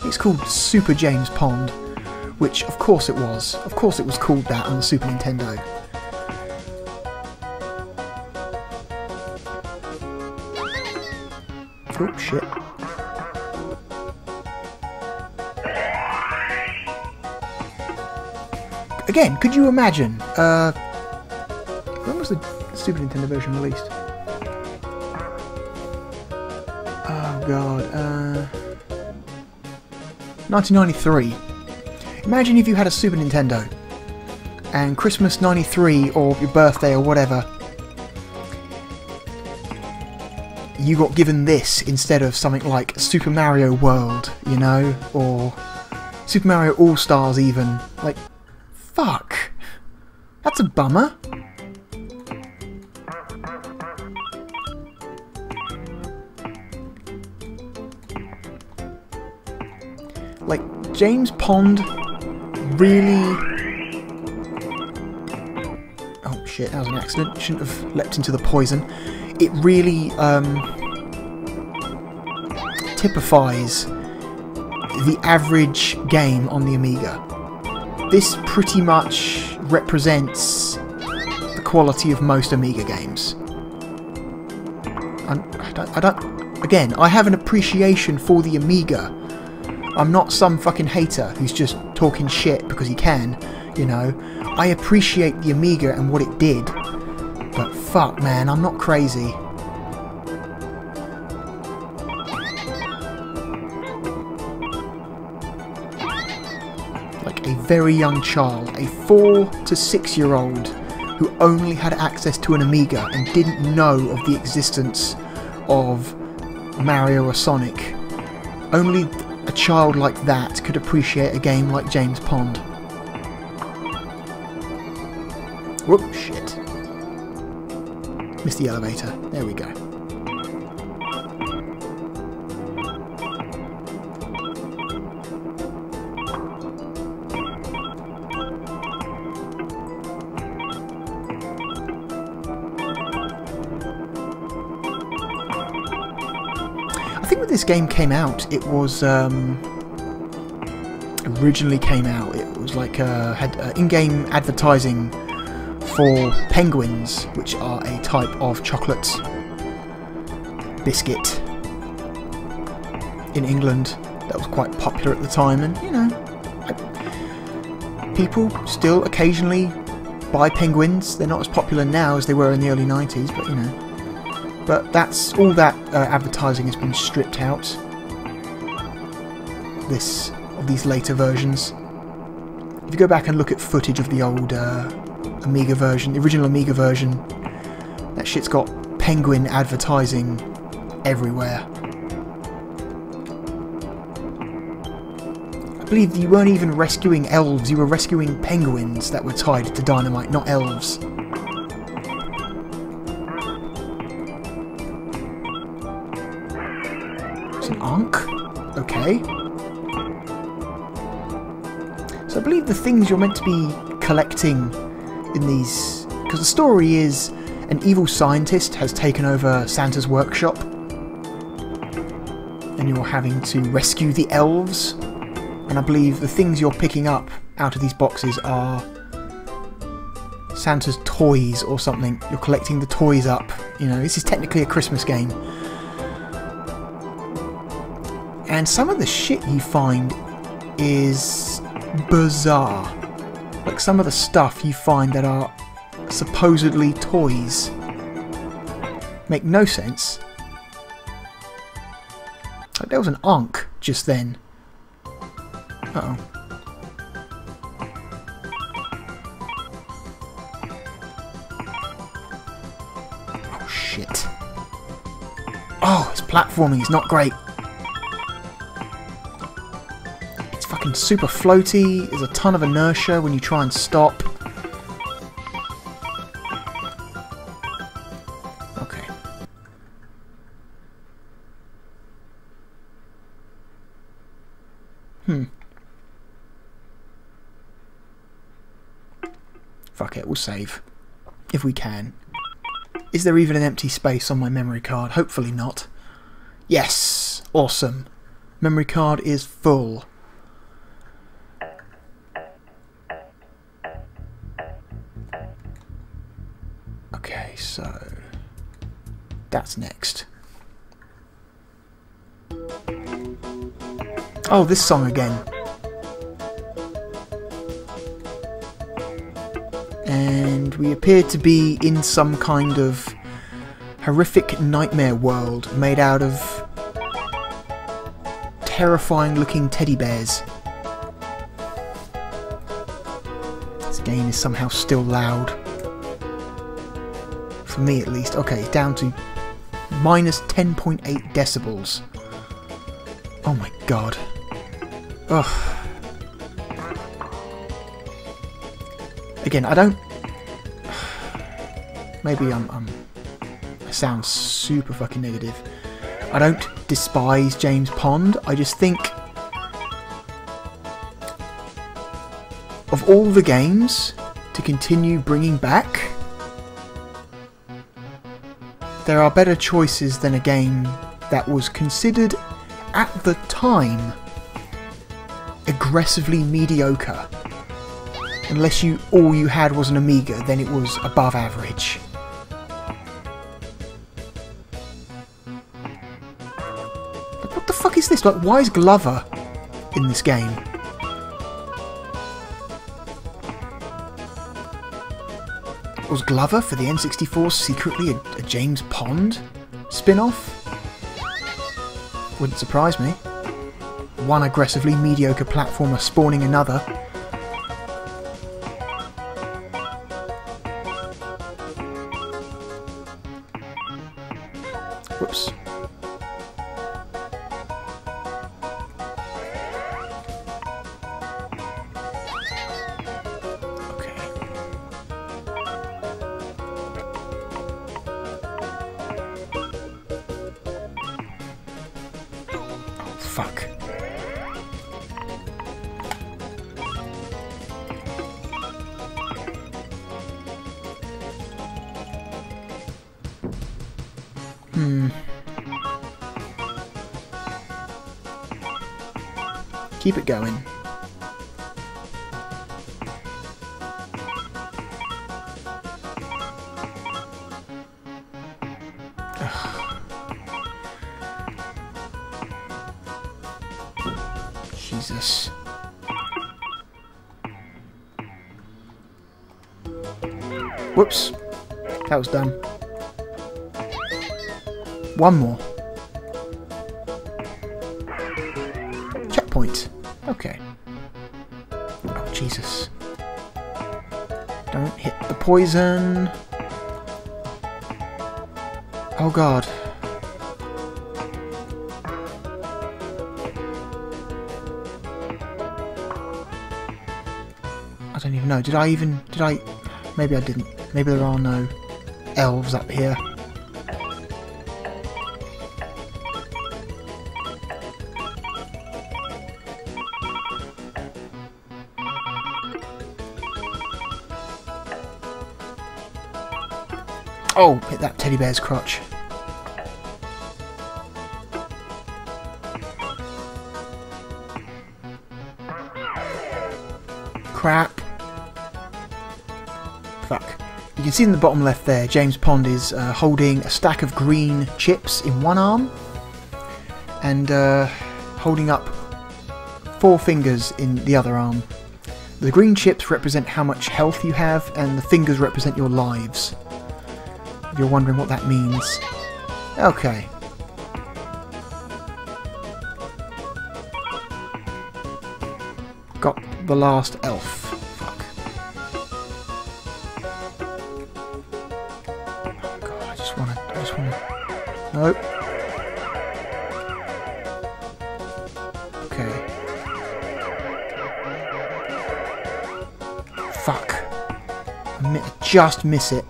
It's called Super James Pond, which of course it was. Of course it was called that on the Super Nintendo. Oh shit. Again, could you imagine? When was the Super Nintendo version released? Oh god, 1993. Imagine if you had a Super Nintendo and Christmas '93 or your birthday or whatever, you got given this instead of something like Super Mario World, you know, or Super Mario All-Stars even. Like, fuck. That's a bummer. Like, James Pond really... Oh shit, that was an accident. Shouldn't have leapt into the poison. It really typifies the average game on the Amiga. This pretty much represents the quality of most Amiga games. Again, I have an appreciation for the Amiga. I'm not some fucking hater who's just talking shit because he can, you know. I appreciate the Amiga and what it did, but fuck man, I'm not crazy. Like a very young child, a 4 to 6 year old who only had access to an Amiga and didn't know of the existence of Mario or Sonic. Only a child like that could appreciate a game like James Pond. Whoop, shit. Missed the elevator. There we go. I think when this game came out, it was originally came out. It was like had in-game advertising for penguins, which are a type of chocolate biscuit in England that was quite popular at the time, and you know, people still occasionally buy penguins. They're not as popular now as they were in the early 90s, but you know. But that's all that advertising has been stripped out. Of these later versions. If you go back and look at footage of the old Amiga version, the original Amiga version, that shit's got penguin advertising everywhere. I believe you weren't even rescuing elves, you were rescuing penguins that were tied to dynamite, not elves. It's an Ankh? Okay. So I believe the things you're meant to be collecting in these... Because the story is an evil scientist has taken over Santa's workshop and you're having to rescue the elves. And I believe the things you're picking up out of these boxes are Santa's toys or something. You're collecting the toys up. You know, this is technically a Christmas game. And some of the shit you find is bizarre. Like some of the stuff you find that are supposedly toys make no sense. Like there was an Ankh just then. Uh-oh. Oh shit. Oh, his platforming is not great. Fucking super floaty, there's a ton of inertia when you try and stop. Okay. Fuck it, we'll save. If we can. Is there even an empty space on my memory card? Hopefully not. Yes! Awesome. Memory card is full. Okay, so that's next. Oh, this song again. And we appear to be in some kind of horrific nightmare world made out of terrifying looking teddy bears. This game is somehow still loud. For me at least. Okay, down to minus 10.8 decibels. Oh my god. Ugh. Again, I don't... Maybe I sound super fucking negative. I don't despise James Pond. I just think... of all the games to continue bringing back, there are better choices than a game that was considered, at the time, aggressively mediocre. Unless all you had was an Amiga, then it was above average. Like, what the fuck is this? Like, why is Glover in this game? Was Glover for the N64 secretly a James Pond spin-off? Wouldn't surprise me. One aggressively mediocre platformer spawning another. Whoops. Fuck. Keep it going. Jesus. Whoops. That was done. One more. Checkpoint. Okay. Oh, Jesus. Don't hit the poison. Oh, God. I don't even know. Did I... Maybe I didn't. Maybe there are no elves up here. Oh, hit that teddy bear's crotch. Crap. Fuck. You can see in the bottom left there, James Pond is holding a stack of green chips in one arm and holding up 4 fingers in the other arm. The green chips represent how much health you have and the fingers represent your lives. If you're wondering what that means. Okay. Got the last elf. Fuck. Oh god, I just wanna... Nope. Okay. Fuck. I just miss it.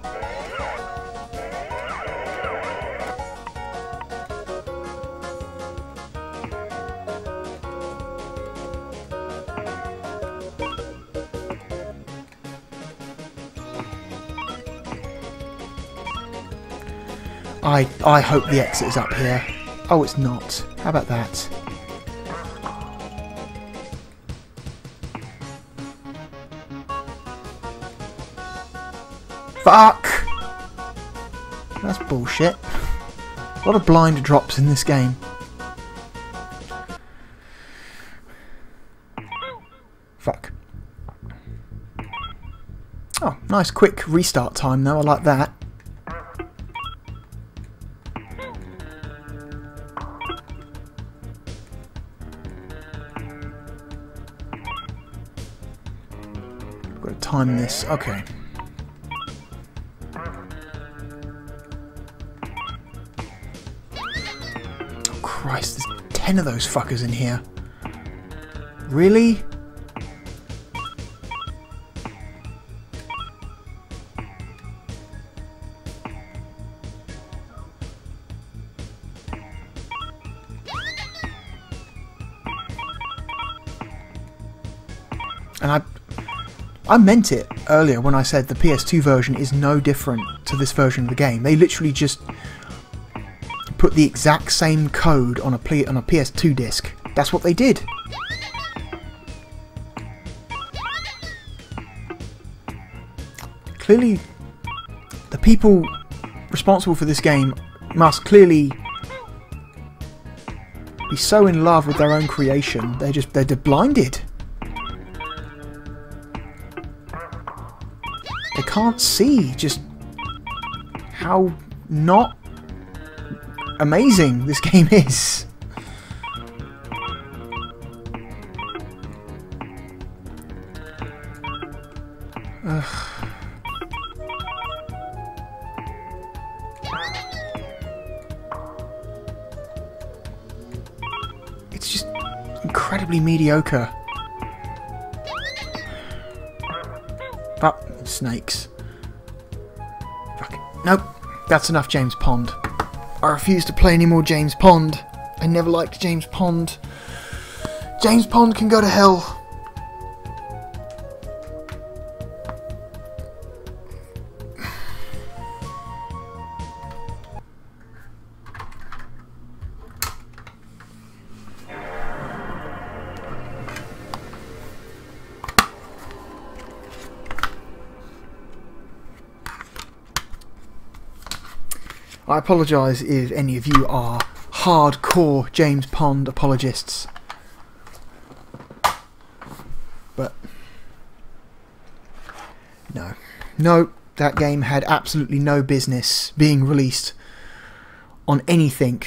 I hope the exit is up here. Oh, it's not. How about that? Fuck! That's bullshit. A lot of blind drops in this game. Fuck. Oh, nice quick restart time though, I like that. Got to time this, okay. Oh Christ, there's 10 of those fuckers in here. Really? And I meant it earlier when I said the PS2 version is no different to this version of the game. They literally just put the exact same code on a PS2 disc. That's what they did. Clearly, the people responsible for this game must clearly be so in love with their own creation. They're blinded. They can't see just how not amazing this game is. Ugh. It's just incredibly mediocre. Oh, snakes. Fuck it. Nope. That's enough James Pond. I refuse to play any more James Pond. I never liked James Pond. James Pond can go to hell. I apologise if any of you are hardcore James Pond apologists. But no. No, that game had absolutely no business being released on anything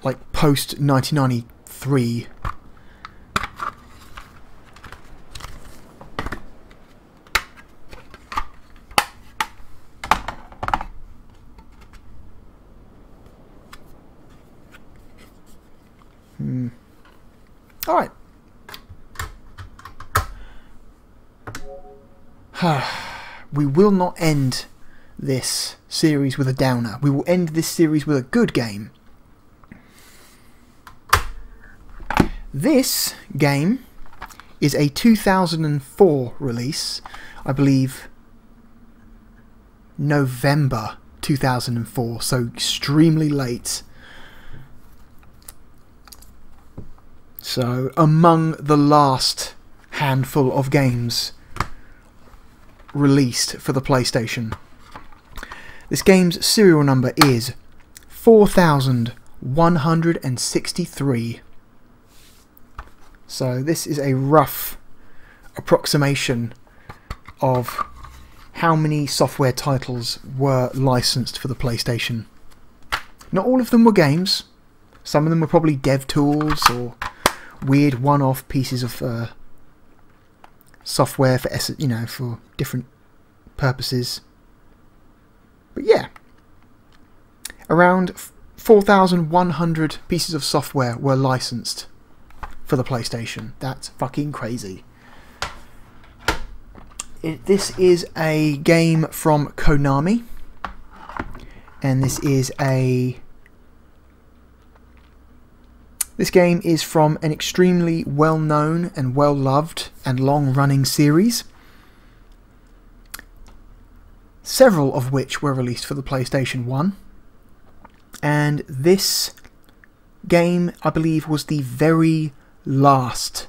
like post 1993. Alright. We will not end this series with a downer. We will end this series with a good game. This game is a 2004 release. I believe November 2004, so extremely late. So, among the last handful of games released for the PlayStation. This game's serial number is 4163. So this is a rough approximation of how many software titles were licensed for the PlayStation. Not all of them were games. Some of them were probably dev tools or weird one-off pieces of software for, you know, for different purposes. But yeah, around 4,100 pieces of software were licensed for the PlayStation. That's fucking crazy. This is a game from Konami, and this game is from an extremely well-known and well-loved and long-running series, several of which were released for the PlayStation 1, and this game, I believe, was the very last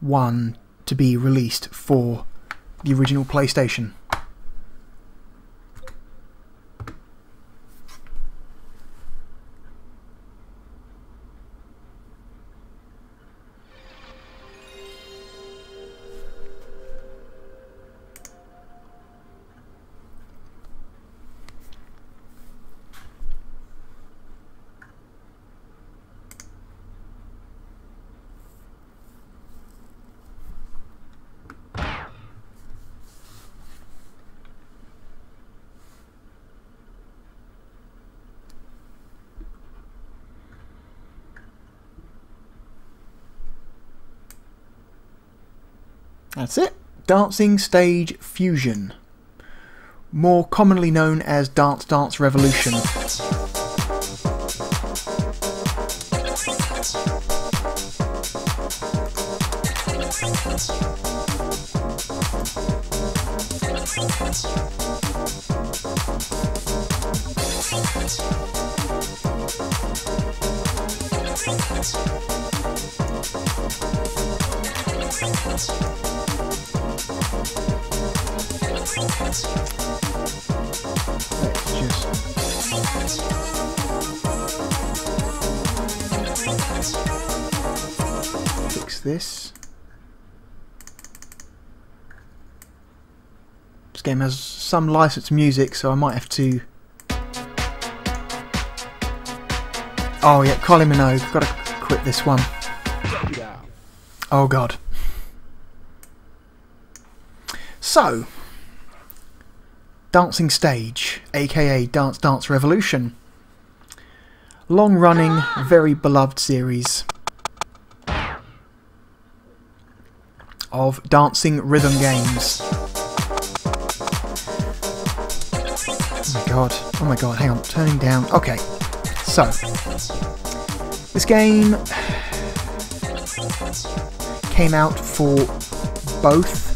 one to be released for the original PlayStation. That's it. Dancing Stage Fusion. More commonly known as Dance Dance Revolution. Fix this. This game has some licensed music, so I might have to... Oh yeah, Kylie Minogue, gotta quit this one. Oh god. So, Dancing Stage, aka Dance Dance Revolution. Long running, very beloved series of dancing rhythm games. Oh my god, hang on, turning down. Okay, so this game came out for both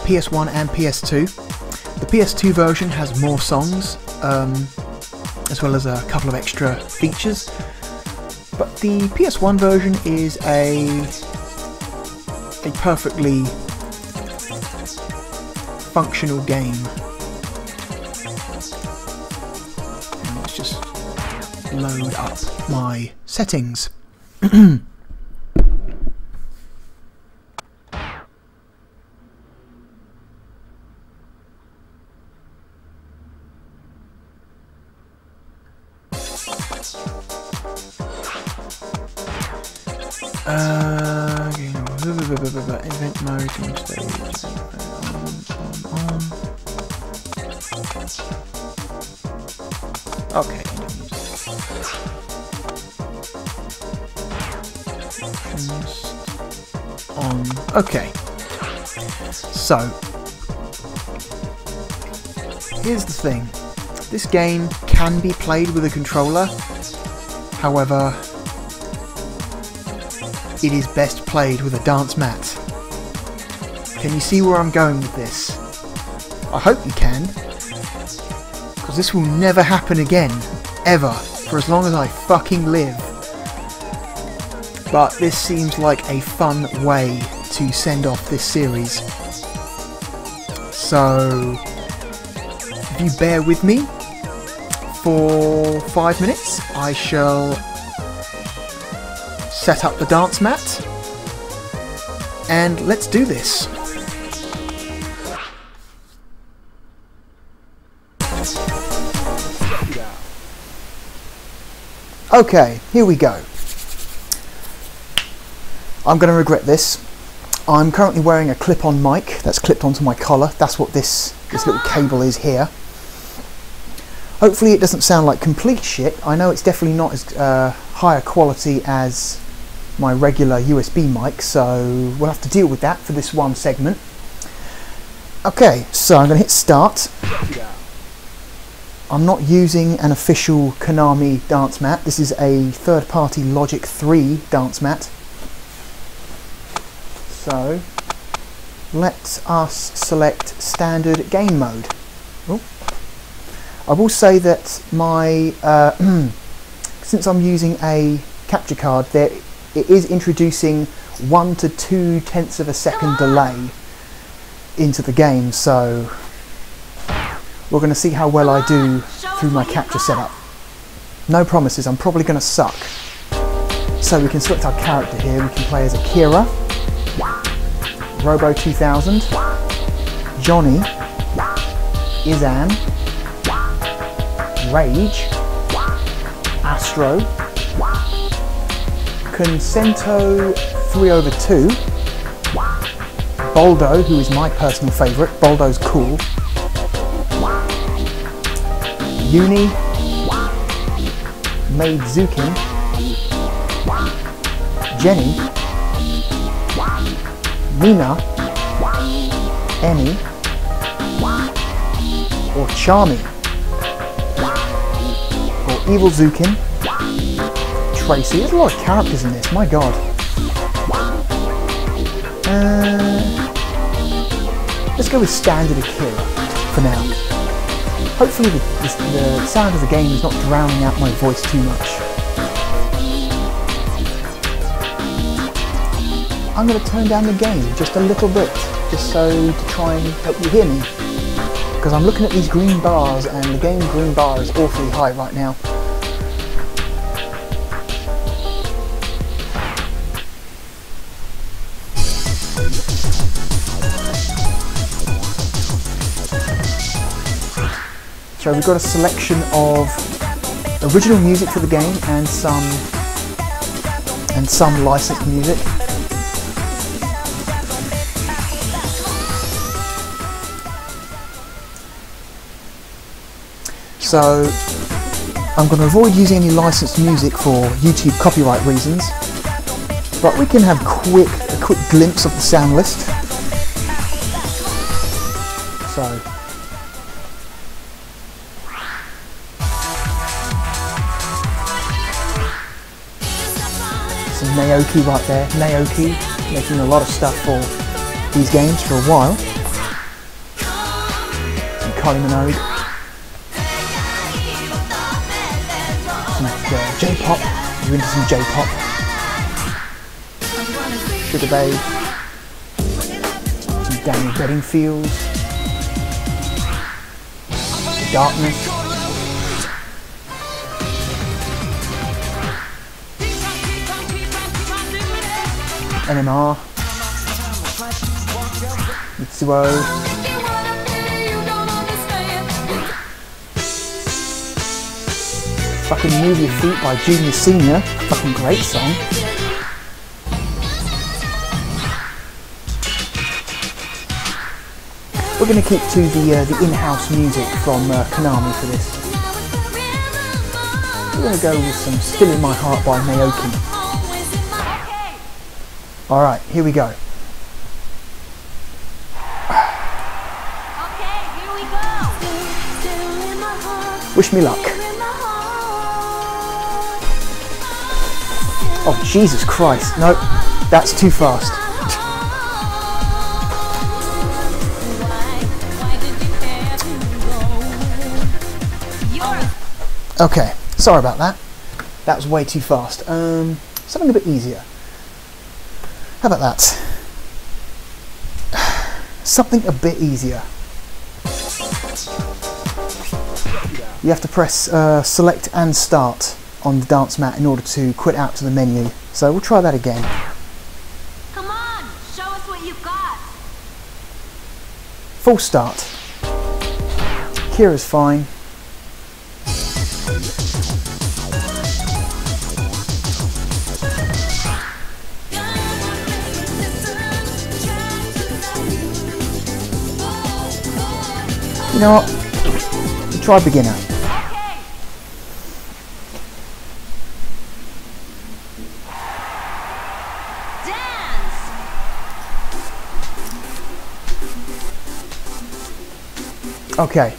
PS1 and PS2. The PS2 version has more songs, as well as a couple of extra features, but the PS1 version is a perfectly functional game. And let's just load up my settings. Event mode, game stage, on. Okay, on. Okay, so here's the thing. This game can be played with a controller, however, it is best played with a dance mat. Can you see where I'm going with this? I hope you can, because this will never happen again, ever, for as long as I fucking live. But this seems like a fun way to send off this series. So, if you bear with me for 5 minutes, I shall set up the dance mat, and let's do this. Okay, here we go. I'm going to regret this. I'm currently wearing a clip-on mic that's clipped onto my collar. That's what this little cable is here. Hopefully it doesn't sound like complete shit. I know it's definitely not as higher quality as my regular USB mic, so we'll have to deal with that for this one segment. Okay, so I'm going to hit start. I'm not using an official Konami dance mat. This is a third-party Logic 3 dance mat. So let us select standard game mode. Oh. I will say that my since I'm using a capture card, it is introducing 1 to 2/10 of a second delay into the game, so we're going to see how well I do through my capture setup. No promises, I'm probably going to suck. So we can select our character here. We can play as Akira, Robo 2000, Johnny, Izan, Rage, Astro, Consento 3/2, Baldo, who is my personal favourite. Baldo's cool. Uni, Maidzukin, Jenny, Nina, Emmy, or Charmy, or Evil Zukin, Tracy. There's a lot of characters in this, my god. Let's go with standard Akira for now. Hopefully the sound of the game is not drowning out my voice too much. I'm going to turn down the gain just a little bit, just so to try and help you hear me. Because I'm looking at these green bars and the game green bar is awfully high right now. So we've got a selection of original music for the game and some licensed music. So I'm going to avoid using any licensed music for YouTube copyright reasons, but we can have a quick glimpse of the sound list. So some Naoki right there. Naoki making a lot of stuff for these games for a while. Some Kylie Minogue. Some J-pop. You're into some J-pop. Sugar Babe. Some Daniel Bedingfield. The Darkness. NMR, Mitsuo, fucking Move Your Feet by Junior Senior, fucking great song. We're going to keep to the in-house music from Konami for this. We're going to go with some Still in My Heart by Naoki. Alright, here we go. Okay, here we go. Wish me luck. Oh, Jesus Christ. No, that's too fast. Okay, sorry about that. That was way too fast. Something a bit easier. How about that? Something a bit easier. You have to press select and start on the dance mat in order to quit out to the menu. So we'll try that again. Come on, show us what you've got. Full start. Kira's fine. You know what? Try beginner. Dance. Okay.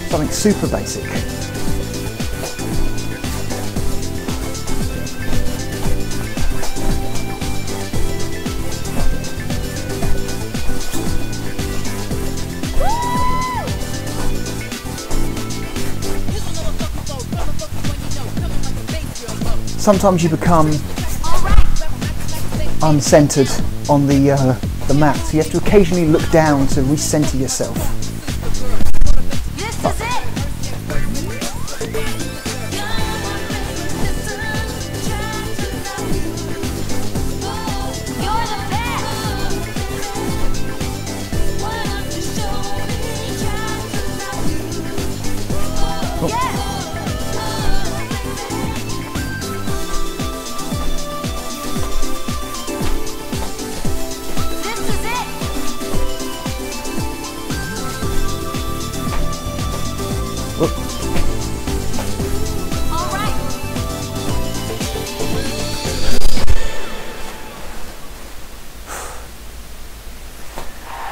Something super basic. sometimes you become uncentered on the mat, so you have to occasionally look down to recenter yourself. This is it. You're the best. Yes. This is it. All right.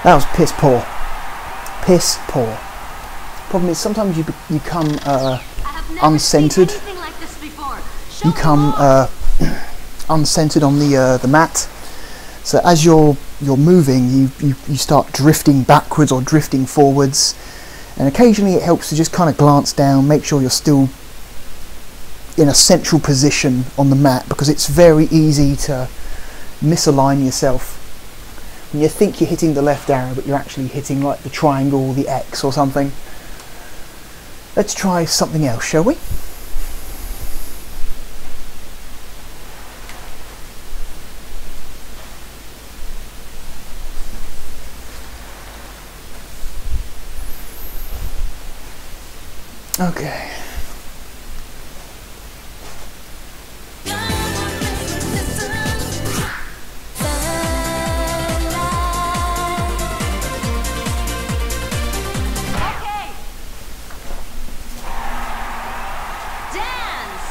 That was piss poor. Piss poor. Problem is, sometimes you become I have never uncentered. seen anything like this before. Show You me come more. uncentered on the mat. So as you're moving, you start drifting backwards or drifting forwards, and occasionally it helps to just kind of glance down, make sure you're still in a central position on the mat, because it's very easy to misalign yourself. When you think you're hitting the left arrow, but you're actually hitting like the triangle or the X or something. Let's try something else, shall we? Okay. Okay. Dance.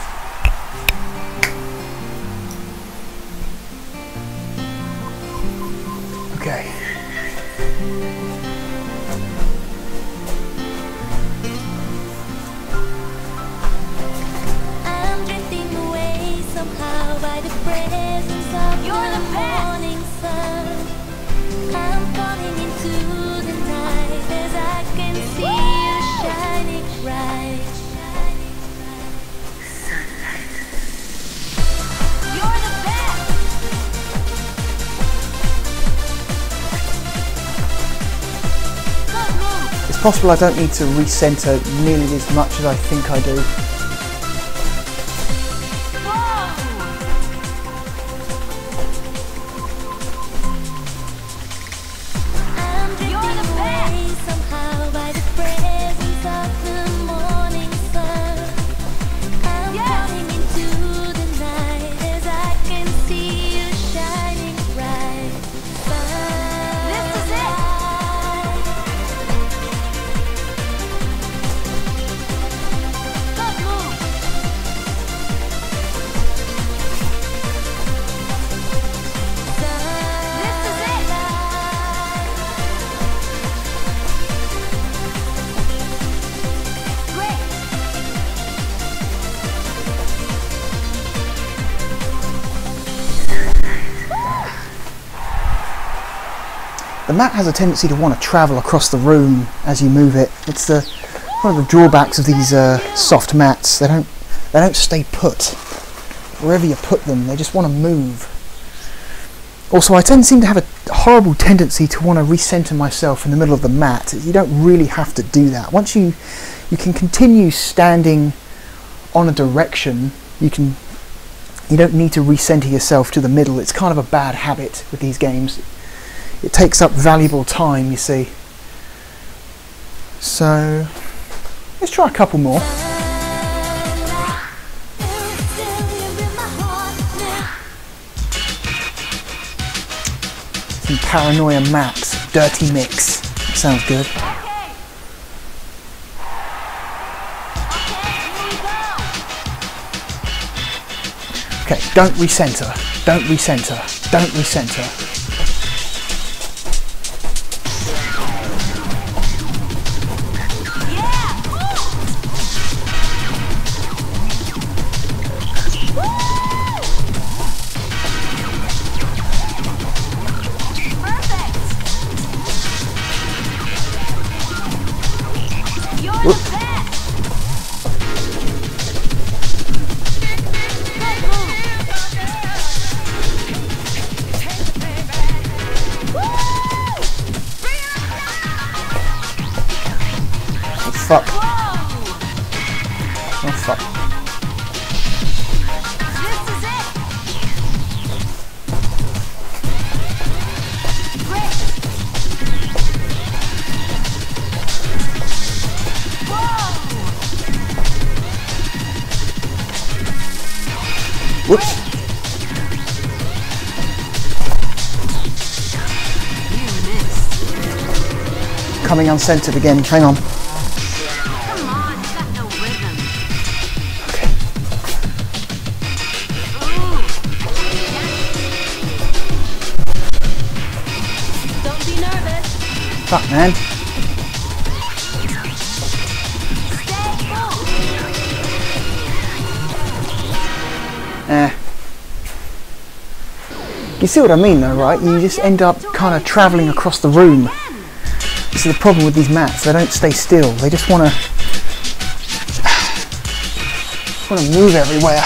Okay. I'm drifting away somehow by the presence of You're the best. morning sun. I'm falling into the night as I can see you shining bright. You're the best. Good move. It's possible I don't need to recenter nearly as much as I think I do. Whoa. I'm You're drifting the away best. somehow by the presence of the morning sun. I'm Yes. falling into the night as I can see you shining bright. This is it. Good move. This is it. Great. The mat has a tendency to want to travel across the room as you move it. It's one of the drawbacks of these soft mats. They don't stay put. Wherever you put them, they just want to move. Also, I seem to have a horrible tendency to want to recenter myself in the middle of the mat. You don't really have to do that. Once you can continue standing on a direction, you don't need to recenter yourself to the middle. It's kind of a bad habit with these games. It takes up valuable time, you see. So let's try a couple more. Some Paranoia Maps, Dirty Mix. That sounds good. Okay. Okay, here we go. Okay, don't recenter. Don't recenter. Don't recenter. Yeah. Perfect. You're the best. Good move. fuck. Whoa! Oh fuck. This is it! Great! Whoa! Whoops. You missed. Coming uncensored again. Hang on. Come on, you got no rhythm. Okay. Ooh! Don't be nervous. Fuck, man. Stay cool. You see what I mean though, right? You just end up kind of travelling across the room. This is the problem with these mats. They don't stay still. They just want to move everywhere.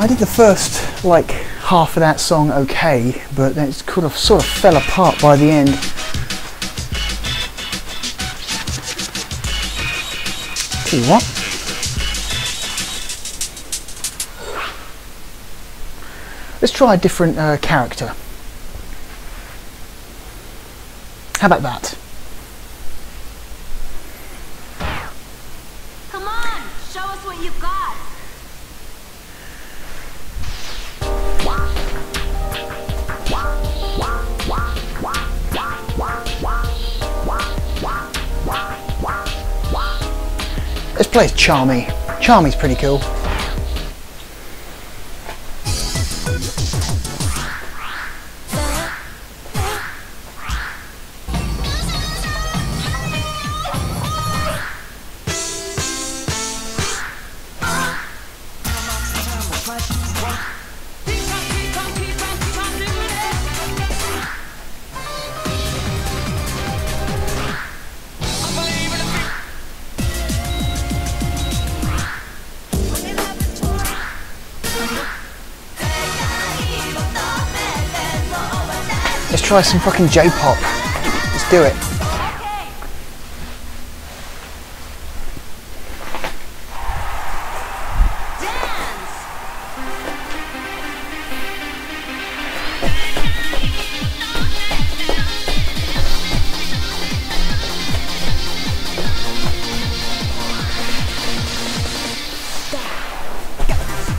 I did the first like half of that song okay, but then it sort of fell apart by the end. Tell you what. Let's try a different character. How about that? Come on, show us what you've got. Let's play as Charmy. Charmy's pretty cool. Let's try some fucking J-pop. Let's do it. Okay. Dance.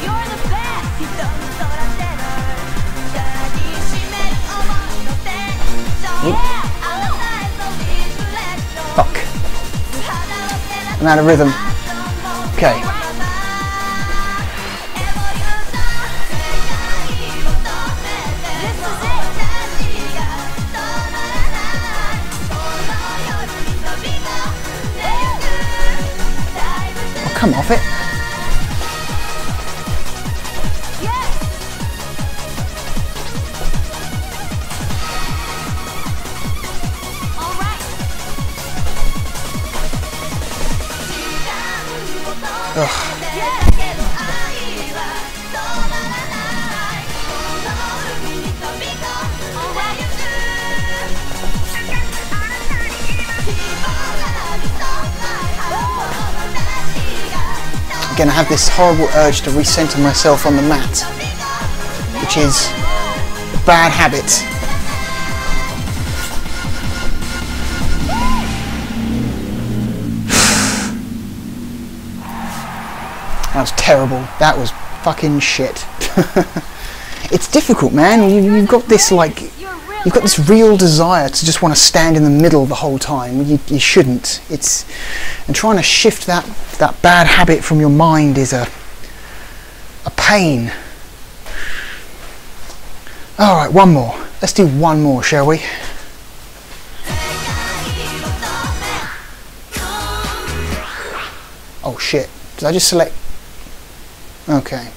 You're the best. Yeah. Fuck. I'm out of rhythm. Okay. This is it. I'll come off it. Yes. All right. Ugh. All right. Again, I have this horrible urge to recenter myself on the mat, which is a bad habit. That was terrible. That was fucking shit. It's difficult, man. You've got this like, you've got this real desire to just want to stand in the middle the whole time. You shouldn't. And trying to shift that bad habit from your mind is a pain. All right, one more. Let's do one more, shall we? Oh shit! Did I just select? Okay.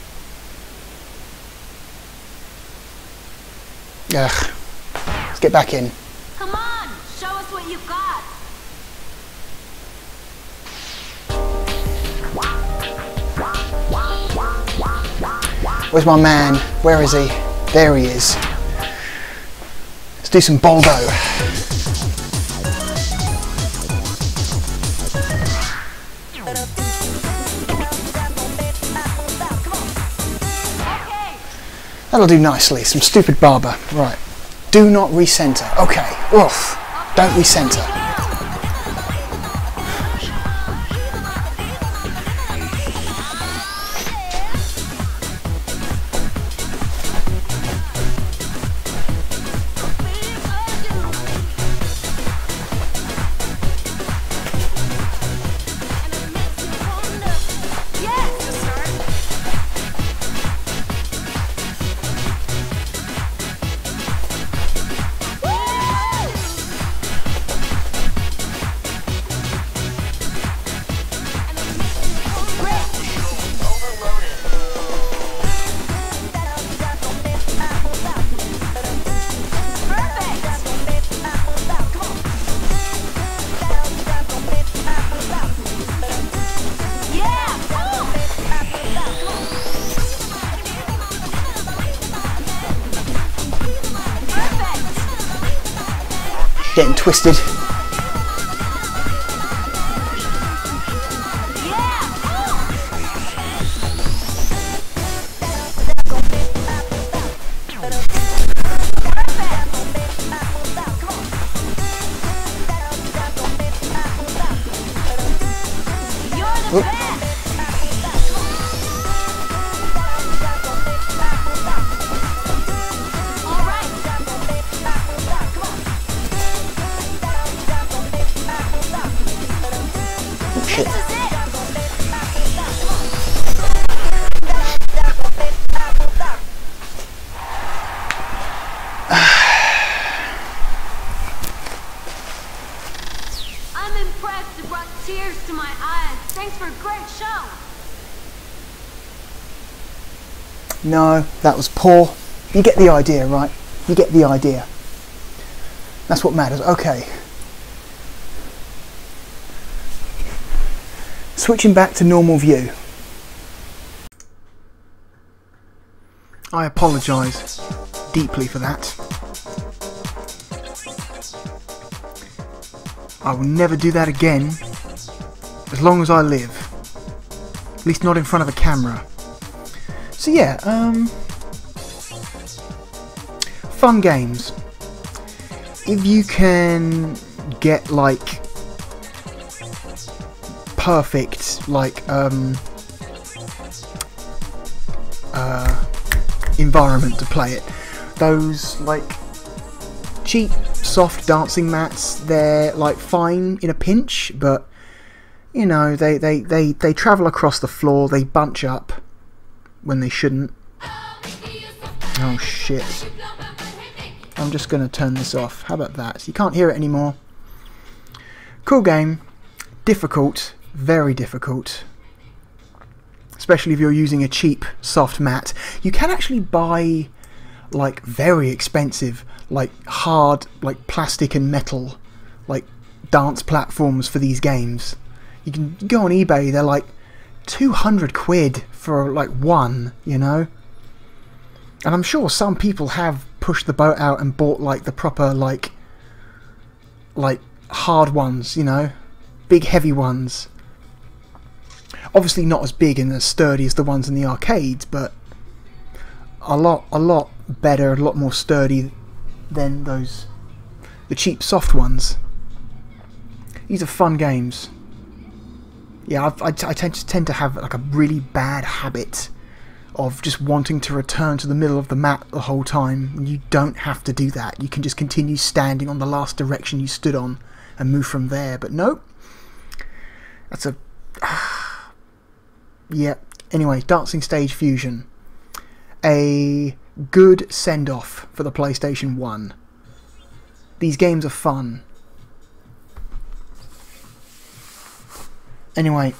Ugh. Let's get back in. Come on, show us what you've got. Where's my man? Where is he? There he is. Let's do some Baldo. That'll do nicely. Some stupid barber. Right. Do not recenter. Okay. Oof. Don't recenter. Getting twisted. Oop. Shit. I'm impressed. It brought tears to my eyes. Thanks for a great show. No, that was poor. You get the idea, right? You get the idea. That's what matters. Okay. Switching back to normal view. I apologise deeply for that. I will never do that again as long as I live. At least not in front of a camera. So yeah, fun games. If you can get like perfect like environment to play it, those like cheap soft dancing mats, they're like fine in a pinch, but you know they travel across the floor, they bunch up when they shouldn't. Oh shit, I'm just gonna turn this off. How about that? So you can't hear it anymore. Cool game. Difficult, very difficult, especially if you're using a cheap soft mat. You can actually buy like very expensive, like hard, like plastic and metal, like dance platforms for these games. You can go on eBay, they're like 200 quid for like one, you know. And I'm sure some people have pushed the boat out and bought like the proper like hard ones, you know, big heavy ones. Obviously not as big and as sturdy as the ones in the arcades, but a lot better, a lot more sturdy than the cheap soft ones. These are fun games. Yeah, I tend to have like a really bad habit of just wanting to return to the middle of the map the whole time. You don't have to do that. You can just continue standing on the last direction you stood on and move from there. But nope. That's a... yeah. Anyway, Dancing Stage Fusion. A good send-off for the PlayStation 1. These games are fun. Anyway.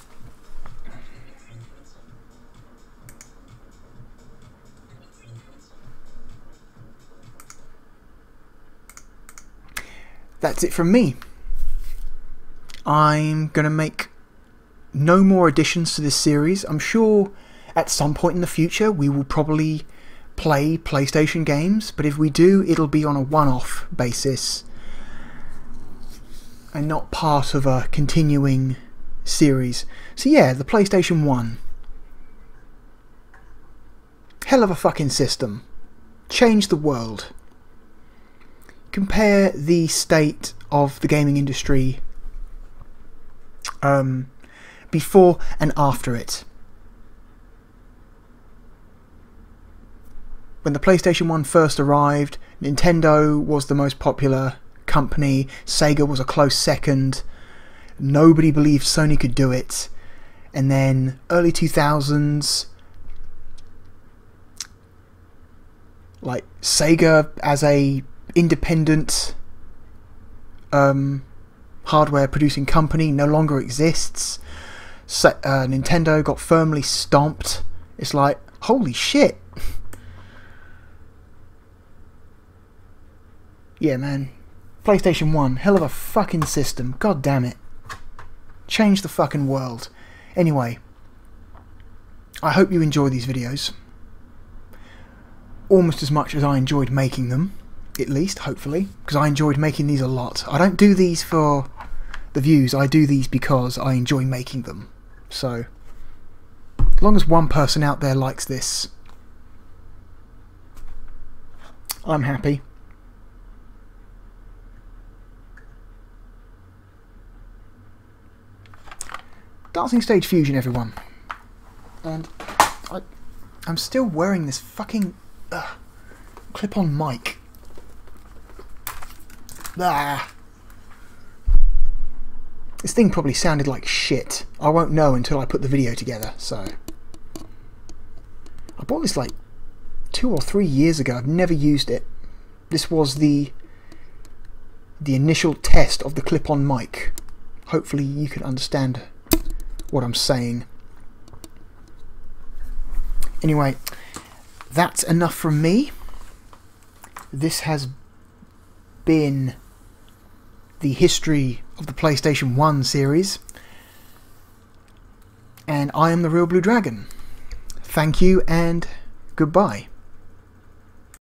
That's it from me. I'm going to make no more additions to this series. I'm sure at some point in the future we will probably play PlayStation games, but if we do, it'll be on a one-off basis and not part of a continuing series. So yeah, the PlayStation 1. Hell of a fucking system. Changed the world. Compare the state of the gaming industry before and after it. When the PlayStation 1 first arrived, Nintendo was the most popular company, Sega was a close second, nobody believed Sony could do it, and then early 2000s, like Sega as a independent hardware producing company no longer exists. Nintendo got firmly stomped. It's like, holy shit. Yeah, man. PlayStation 1, hell of a fucking system. God damn it. Changed the fucking world. Anyway, I hope you enjoy these videos. Almost as much as I enjoyed making them. At least, hopefully. Because I enjoyed making these a lot. I don't do these for the views. I do these because I enjoy making them. So, as long as one person out there likes this, I'm happy. Dancing Stage Fusion, everyone. And I'm still wearing this fucking clip-on mic. This thing probably sounded like shit. I won't know until I put the video together, so. I bought this like 2 or 3 years ago. I've never used it. This was the initial test of the clip-on mic. Hopefully you can understand what I'm saying. Anyway, that's enough from me. This has been the history of the PlayStation 1 series, and I am the Real Blue Dragon. Thank you and goodbye.